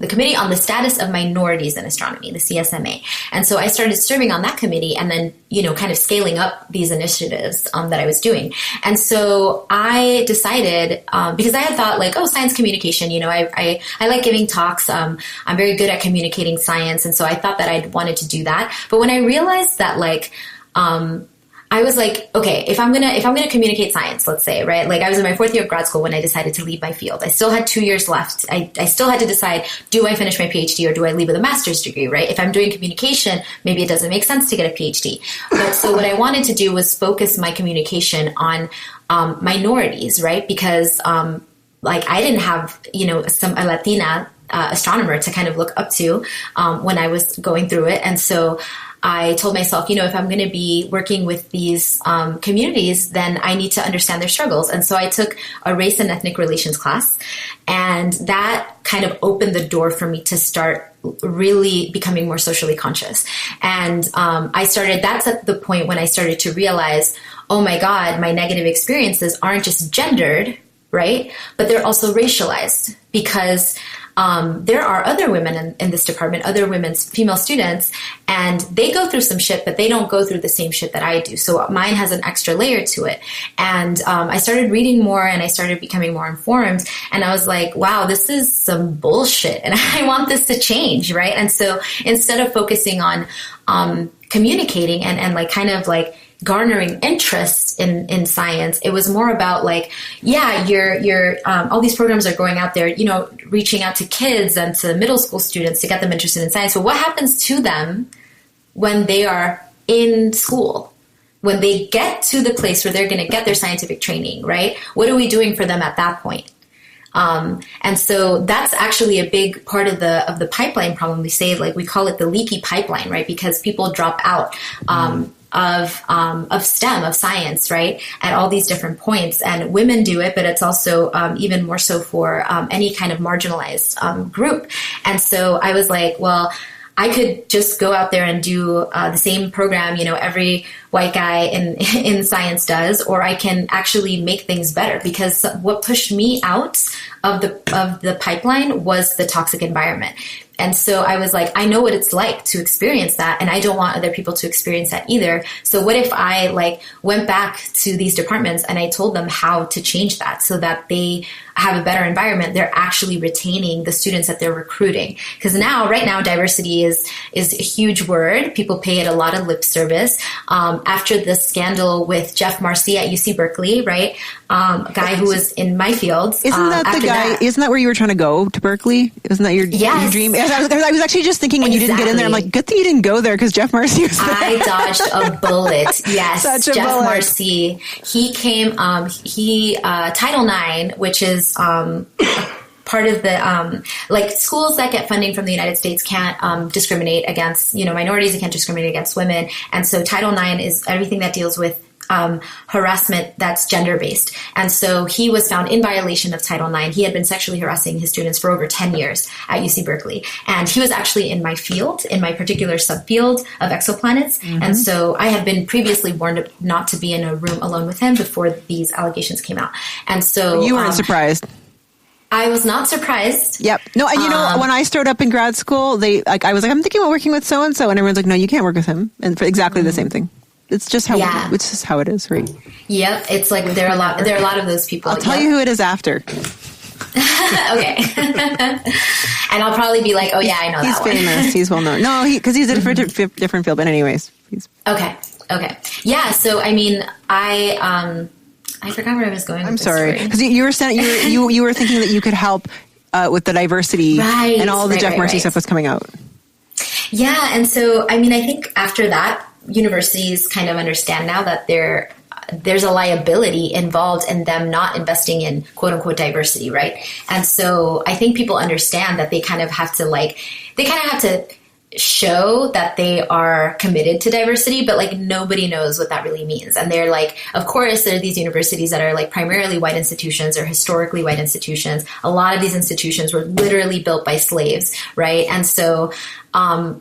committee on the status of minorities in astronomy, the CSMA. And so I started serving on that committee, and then kind of scaling up these initiatives that I was doing. And so I decided, because I had thought science communication, I like giving talks. I'm very good at communicating science. And so I thought that I'd wanted to do that. But when I realized that I was like, okay, if I'm gonna communicate science, let's say, right? I was in my 4th year of grad school when I decided to leave my field. I still had 2 years left. I still had to decide, do I finish my PhD or do I leave with a master's degree, right? If I'm doing communication, maybe it doesn't make sense to get a PhD. But so what I wanted to do was focus my communication on minorities, right? Because I didn't have, a Latina astronomer to kind of look up to when I was going through it. And so I told myself, if I'm going to be working with these communities, then I need to understand their struggles. And so I took a race and ethnic relations class, and that kind of opened the door for me to start really becoming more socially conscious. And that's at the point when I started to realize, oh my God, my negative experiences aren't just gendered, right? But they're also racialized, because there are other women in this department, other female students, and they go through some shit, but they don't go through the same shit that I do. So mine has an extra layer to it. And I started reading more, and I started becoming more informed. And I was like, wow, this is some bullshit, and I want this to change, right? And so instead of focusing on communicating and kind of garnering interest in science, it was more about you're all these programs are going out there, reaching out to kids and to middle school students to get them interested in science. But what happens to them when they are in school, when they get to the place where they're going to get their scientific training, right? What are we doing for them at that point? And so that's actually a big part of the pipeline problem. We say, we call it the leaky pipeline, right? Because people drop out, of STEM, of science, right? At all these different points. And women do it, but it's also, even more so for, any kind of marginalized, group. And so I was like, well, I could just go out there and do the same program, every white guy in science does, or I can actually make things better. Because what pushed me out of the pipeline was the toxic environment. And so I was like, I know what it's like to experience that, and I don't want other people to experience that either. So what if I like went back to these departments and I told them how to change that so that they have a better environment? They're actually retaining the students that they're recruiting. Because right now, diversity is a huge word. People pay it a lot of lip service. After the scandal with Jeff Marcy at UC Berkeley, right? A guy who was in my field. Isn't that the guy? Isn't that where you were trying to go to Berkeley? Isn't that your dream? I was actually just thinking when you didn't get in there, I'm like, good thing you didn't go there because Jeff Marcy was there. I dodged a bullet. Yes, Jeff Marcy. He came. Title IX, which is part of the like schools that get funding from the United States can't discriminate against minorities. They can't discriminate against women, and so Title IX is everything that deals with harassment that's gender-based. And so he was found in violation of Title IX. He had been sexually harassing his students for over 10 years at UC Berkeley. And he was actually in my field, in my particular subfield of exoplanets. Mm-hmm. And so I had been previously warned not to be in a room alone with him before these allegations came out. And so you weren't surprised. I was not surprised. Yep. No, and when I started up in grad school, I was like, I'm thinking about working with so-and-so. And everyone's like, no, you can't work with him. And for exactly the same thing. It's just how it is, right? Yep, it's like there are a lot of those people. I'll tell you who it is after. Okay, and I'll probably be like, oh yeah, I know he's that one. He's famous. He's well known. No, because he's a different field. But anyways, okay, yeah. So I mean, I forgot where I was going. I'm sorry, because you were saying you were thinking that you could help with the diversity and all the Jeff Marcy stuff was coming out. Yeah, and so I mean, I think after that, universities kind of understand now that there's a liability involved in them not investing in quote unquote diversity, right? And so I think people understand that they kind of have to show that they are committed to diversity, but like nobody knows what that really means. And they're like, of course, there are these universities that are like primarily white institutions or historically white institutions. A lot of these institutions were literally built by slaves, right? And so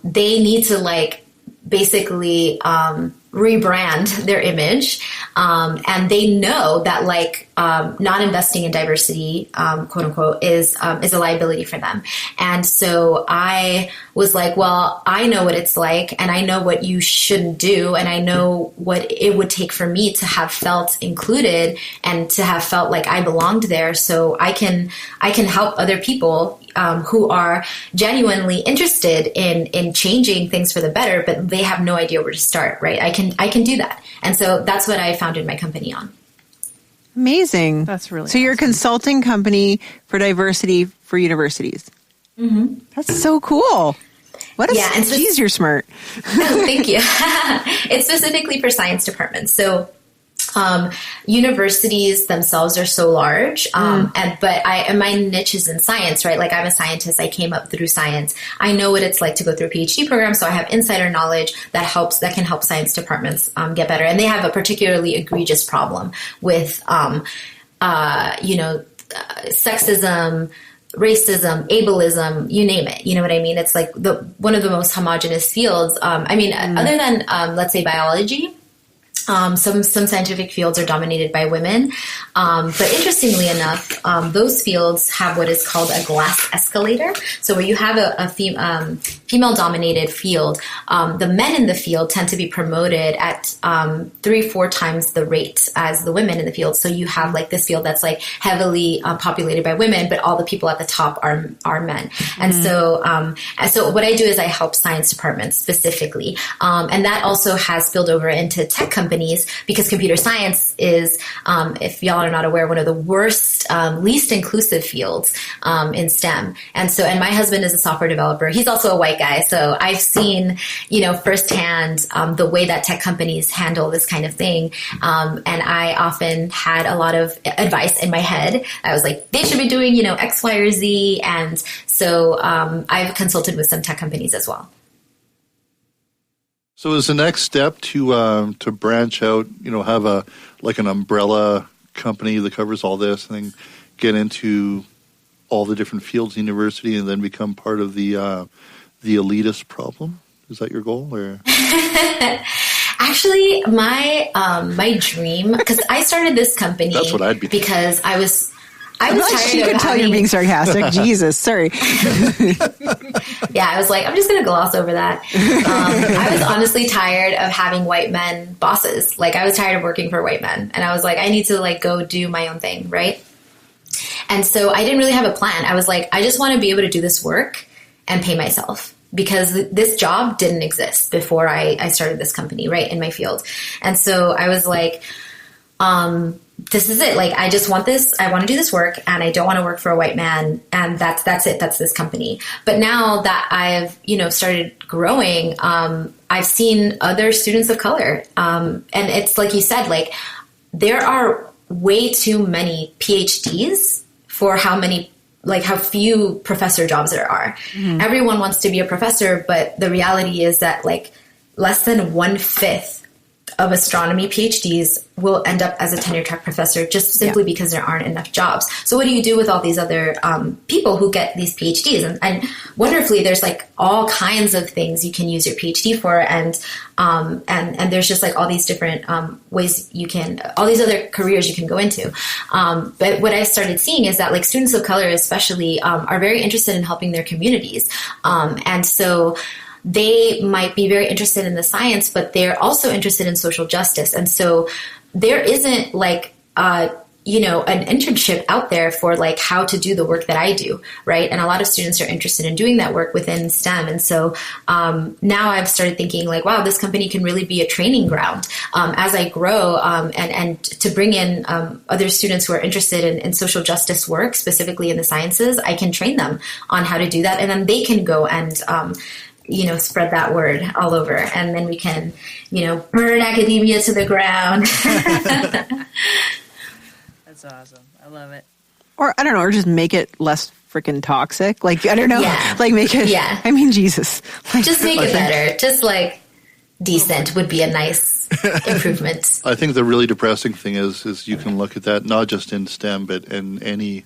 they need to like basically rebrand their image, and they know that like not investing in diversity, quote unquote, is a liability for them. And so I was like, well, I know what it's like, and I know what you shouldn't do, and I know what it would take for me to have felt included and to have felt like I belonged there, so I can help other people who are genuinely interested in changing things for the better, but they have no idea where to start, right? I can do that. And so that's what I founded my company on. Amazing. That's really so. You're a consulting company for diversity for universities. Mm-hmm. That's so cool. Geez, you're smart. Oh, thank you. It's specifically for science departments. So universities themselves are so large, but my niche is in science, right? Like I'm a scientist. I came up through science. I know what it's like to go through a PhD program, so I have insider knowledge that can help science departments get better. And they have a particularly egregious problem with, sexism, racism, ableism, you name it. You know what I mean? It's like one of the most homogenous fields. Other than let's say biology. Some scientific fields are dominated by women, but interestingly enough, those fields have what is called a glass escalator. So where you have a female-dominated field, the men in the field tend to be promoted at 3-4 times the rate as the women in the field. So you have like this field that's like heavily populated by women, but all the people at the top are men. Mm-hmm. And so what I do is I help science departments specifically, and that also has spilled over into tech companies, because computer science is, if y'all are not aware, one of the worst, least inclusive fields in STEM. And my husband is a software developer. He's also a white guy. So I've seen, firsthand the way that tech companies handle this kind of thing. And I often had a lot of advice in my head. I was like, they should be doing, X, Y, or Z. And so I've consulted with some tech companies as well. So is the next step to branch out, have an umbrella company that covers all this, and then get into all the different fields in university, and then become part of the elitist problem? Is that your goal, or? Actually, my dream, because I started this company. That's what I'd be. Because I I was tired you of could tell having, you're being sarcastic. Jesus, sorry. Yeah, I was like, I'm just going to gloss over that. I was honestly tired of having white men bosses. Like, I was tired of working for white men. And I was like, I need to like go do my own thing, right? And so I didn't really have a plan. I was like, I just want to be able to do this work and pay myself, because this job didn't exist before I started this company, right, in my field. And so I was like, this is it. Like, I just want this. I want to do this work, and I don't want to work for a white man. And that's it. That's this company. But now that I've, started growing, I've seen other students of color. And it's like you said, like, there are way too many PhDs for how few professor jobs there are. Mm-hmm. Everyone wants to be a professor, but the reality is that like less than 1/5 of astronomy PhDs will end up as a tenure track professor, just simply because there aren't enough jobs. So what do you do with all these other people who get these PhDs? And wonderfully, there's like all kinds of things you can use your PhD for, and there's just like all these different ways you can, all these other careers you can go into. But what I started seeing is that like students of color, especially, are very interested in helping their communities, and so they might be very interested in the science, but they're also interested in social justice. And so there isn't like, an internship out there for like how to do the work that I do, right? And a lot of students are interested in doing that work within STEM. And so now I've started thinking like, wow, this company can really be a training ground as I grow, and to bring in other students who are interested in social justice work, specifically in the sciences. I can train them on how to do that, and then they can go and spread that word all over, and then we can, burn academia to the ground. That's awesome. I love it. Or I don't know, or just make it less freaking toxic. Like, I don't know, like make it, I mean, Jesus. Like, just make it better. Just like decent would be a nice improvement. I think the really depressing thing is you can look at that not just in STEM, but in any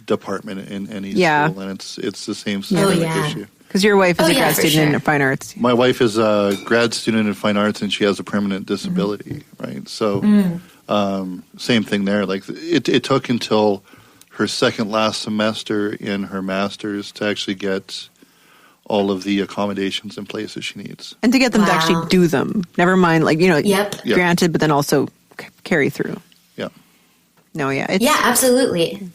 department, in any school, and it's the same systemic issue. Because your wife is a grad student in fine arts. My wife is a grad student in fine arts, and she has a permanent disability, right? So same thing there. Like it took until her second last semester in her master's to actually get all of the accommodations in place that she needs. And to get them to actually do them. Never mind, like, granted, but then also carry through. Yeah. No, absolutely.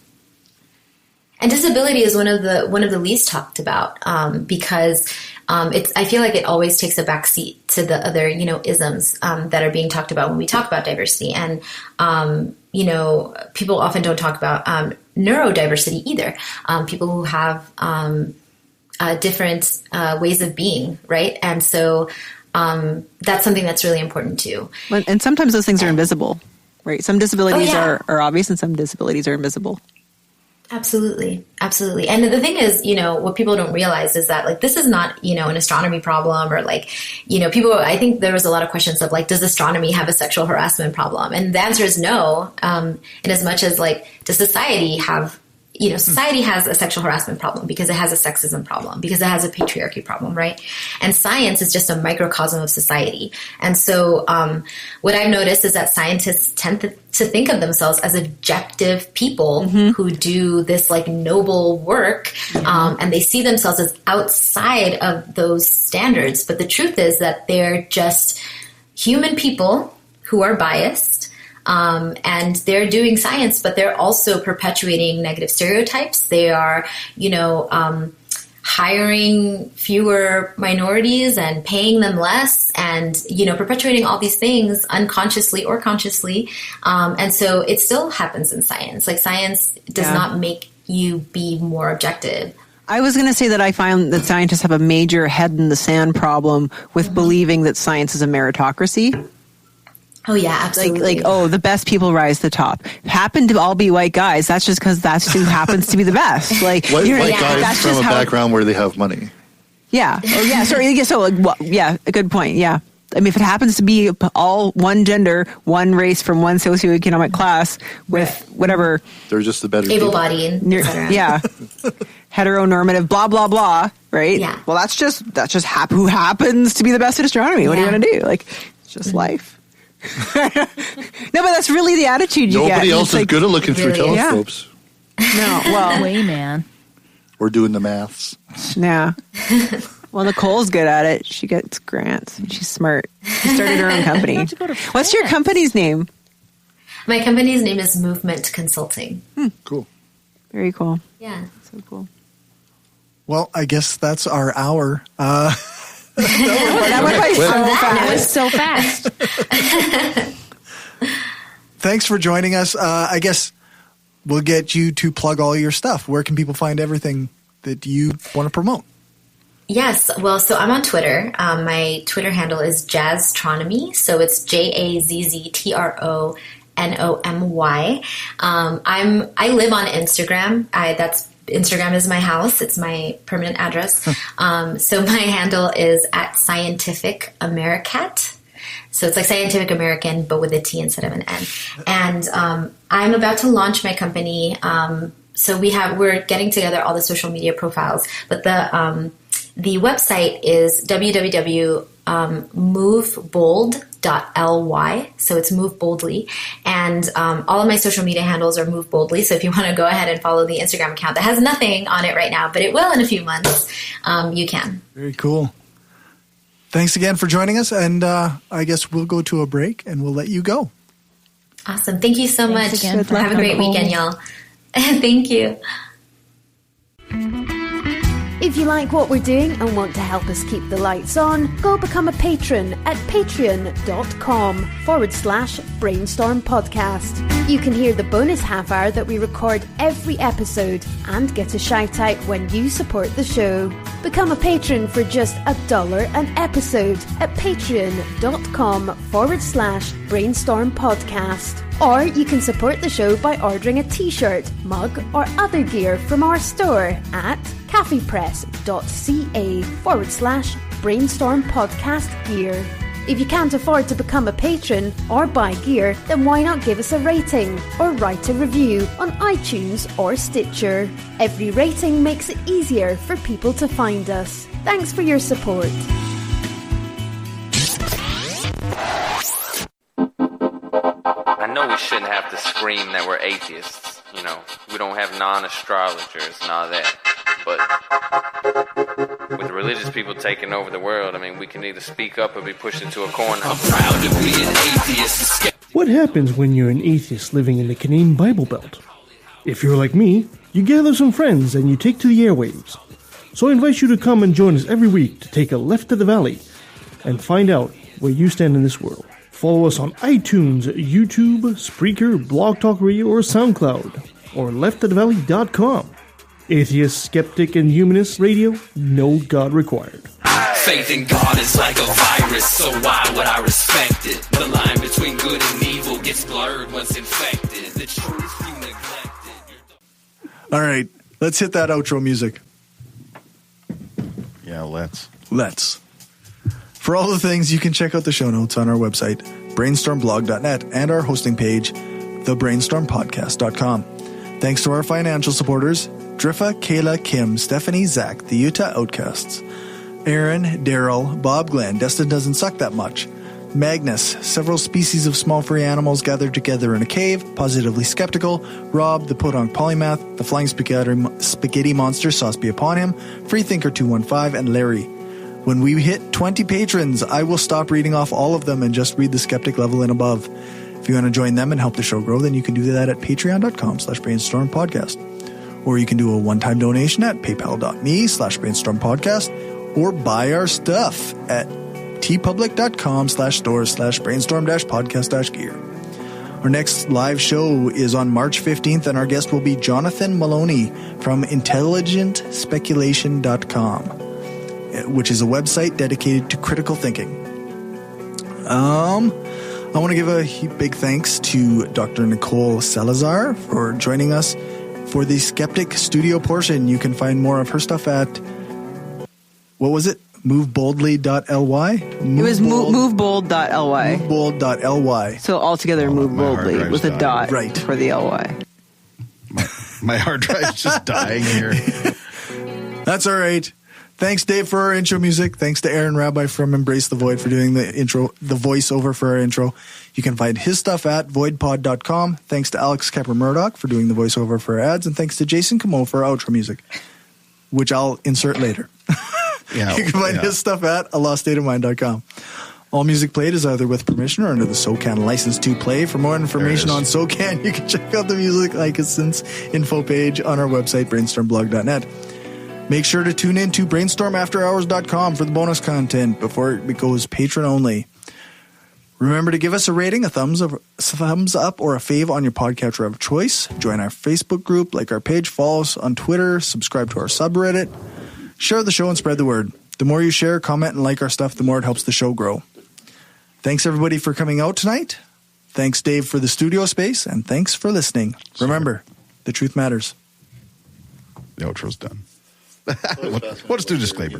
And disability is one of the least talked about, because I feel like it always takes a backseat to the other isms that are being talked about when we talk about diversity. And people often don't talk about neurodiversity either. People who have different ways of being, right? And so that's something that's really important too. And sometimes those things are invisible, right? Some disabilities are obvious, and some disabilities are invisible. Absolutely. Absolutely. And the thing is, what people don't realize is that like, this is not, an astronomy problem, or like, I think there was a lot of questions of like, does astronomy have a sexual harassment problem? And the answer is no. In as much as like, does society have, society has a sexual harassment problem because it has a sexism problem, because it has a patriarchy problem, right? And science is just a microcosm of society. And so what I've noticed is that scientists tend to think of themselves as objective people who do this like noble work, and they see themselves as outside of those standards. But the truth is that they're just human people who are biased. And they're doing science, but they're also perpetuating negative stereotypes. They are, hiring fewer minorities and paying them less, and, perpetuating all these things unconsciously or consciously. And so it still happens in science. Like, science does not make you be more objective. I was going to say that I find that scientists have a major head in the sand problem with believing that science is a meritocracy. Oh, yeah, absolutely. Like, the best people rise to the top. Happen to all be white guys. That's just because that's who happens to be the best. Like, white guys from a background where they have money. Yeah. Oh, yeah. Sorry. So, a good point. Yeah. I mean, if it happens to be all one gender, one race from one socioeconomic class with whatever. They're just the better able-bodied. Yeah. Heteronormative, blah, blah, blah. Right? Yeah. Well, that's just who happens to be the best at astronomy. What are you going to do? Like, it's just life. No, but that's really the attitude you get. Nobody else is good at looking through telescopes. No, well, way, man. We're doing the maths. Yeah. Well, Nicole's good at it. She gets grants. She's smart. She started her own company. What's your company's name? My company's name is Movement Consulting. Cool. Very cool. Yeah. So cool. Well, I guess that's our hour. That went by so fast. That was so fast. Thanks for joining us. I guess we'll get you to plug all your stuff. Where can people find everything that you want to promote? Yes. Well, so I'm on Twitter. My Twitter handle is Jazztronomy. So it's JAZZTRONOMY. I live on Instagram. Instagram is my house. It's my permanent address. So my handle is at Scientific Americat. So it's like Scientific American, but with a T instead of an N. And I'm about to launch my company. So we're getting together all the social media profiles, but the website is www.movebold.ly. So it's Move Boldly. And all of my social media handles are Move Boldly. So if you want to go ahead and follow the Instagram account that has nothing on it right now, but it will in a few months, you can. Very cool. Thanks again for joining us. And I guess we'll go to a break and we'll let you go. Awesome. Thank you so much. Again. Have a great weekend, y'all. Thank you. If you like what we're doing and want to help us keep the lights on, go become a patron at patreon.com/Brainstorm Podcast. You can hear the bonus half hour that we record every episode and get a shout out when you support the show. Become a patron for just $1 an episode at patreon.com/Brainstorm Podcast. Or you can support the show by ordering a t-shirt, mug or other gear from our store at caffeepress.ca/Brainstorm Podcast Gear. If you can't afford to become a patron or buy gear, then why not give us a rating or write a review on iTunes or Stitcher? Every rating makes it easier for people to find us. Thanks for your support. I know we shouldn't have to scream that we're atheists. You know, we don't have non-astrologers and all that. But with religious people taking over the world, I mean, we can either speak up or be pushed into a corner. I'm proud to be an atheist. What happens when you're an atheist living in the Canadian Bible Belt? If you're like me, you gather some friends and you take to the airwaves. So I invite you to come and join us every week to take a left to the valley and find out where you stand in this world. Follow us on iTunes, YouTube, Spreaker, Blog Talk Radio, or SoundCloud, or lefttothevalley.com. Atheist, skeptic, and humanist radio, no God required. Faith in God is like a virus, so why would I respect it? The line between good and evil gets blurred once infected. The truth you neglected. All right, let's hit that outro music. Yeah, let's. For all the things, you can check out the show notes on our website, brainstormblog.net, and our hosting page, thebrainstormpodcast.com. Thanks to our financial supporters, Driffa, Kayla, Kim, Stephanie, Zach, the Utah Outcasts, Aaron, Daryl, Bob Glenn, Destin Doesn't Suck That Much, Magnus, several species of small furry animals gathered together in a cave, Positively Skeptical, Rob, the Podunk Polymath, the Flying Spaghetti Monster, Sauce Be Upon Him, Freethinker 215, and Larry. When we hit 20 patrons, I will stop reading off all of them and just read the skeptic level and above. If you want to join them and help the show grow, then you can do that at patreon.com/brainstormpodcast. Or you can do a one-time donation at paypal.me/brainstormpodcast, or buy our stuff at tpublic.com/stores/brainstorm-podcast-gear. Our next live show is on March 15th, and our guest will be Jonathan Maloney from intelligentspeculation.com, which is a website dedicated to critical thinking. I want to give a big thanks to Dr. Nicole Salazar for joining us for the Skeptic Studio portion. You can find more of her stuff at, what was it? Moveboldly.ly? It was movebold.ly. Movebold.ly. So altogether, Move Boldly with a dot right for the ly. My hard drive's just dying here. That's all right. Thanks, Dave, for our intro music. Thanks to Aaron Rabbi from Embrace the Void for doing the voiceover for our intro. You can find his stuff at voidpod.com. Thanks to Alex Kepper-Murdoch for doing the voiceover for our ads. And thanks to Jason Camo for our outro music, which I'll insert later. Yeah, you can find his stuff at aloststateofmind.com. All music played is either with permission or under the SOCAN license to play. For more information on SOCAN, you can check out the music license info page on our website, brainstormblog.net. Make sure to tune in to brainstormafterhours.com for the bonus content before it goes patron only. Remember to give us a rating, a thumbs up, or a fave on your podcatcher of choice. Join our Facebook group, like our page, follow us on Twitter, subscribe to our subreddit. Share the show and spread the word. The more you share, comment, and like our stuff, the more it helps the show grow. Thanks, everybody, for coming out tonight. Thanks, Dave, for the studio space, and thanks for listening. Remember, the truth matters. The outro's done. What is the disclaimer?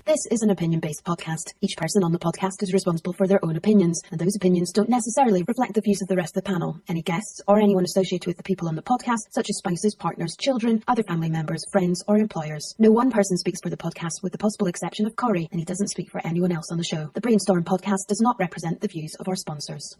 This is an opinion-based podcast. Each person on the podcast is responsible for their own opinions, and those opinions don't necessarily reflect the views of the rest of the panel. Any guests or anyone associated with the people on the podcast, such as spouses, partners, children, other family members, friends, or employers. No one person speaks for the podcast with the possible exception of Cory, and he doesn't speak for anyone else on the show. The Brainstorm podcast does not represent the views of our sponsors.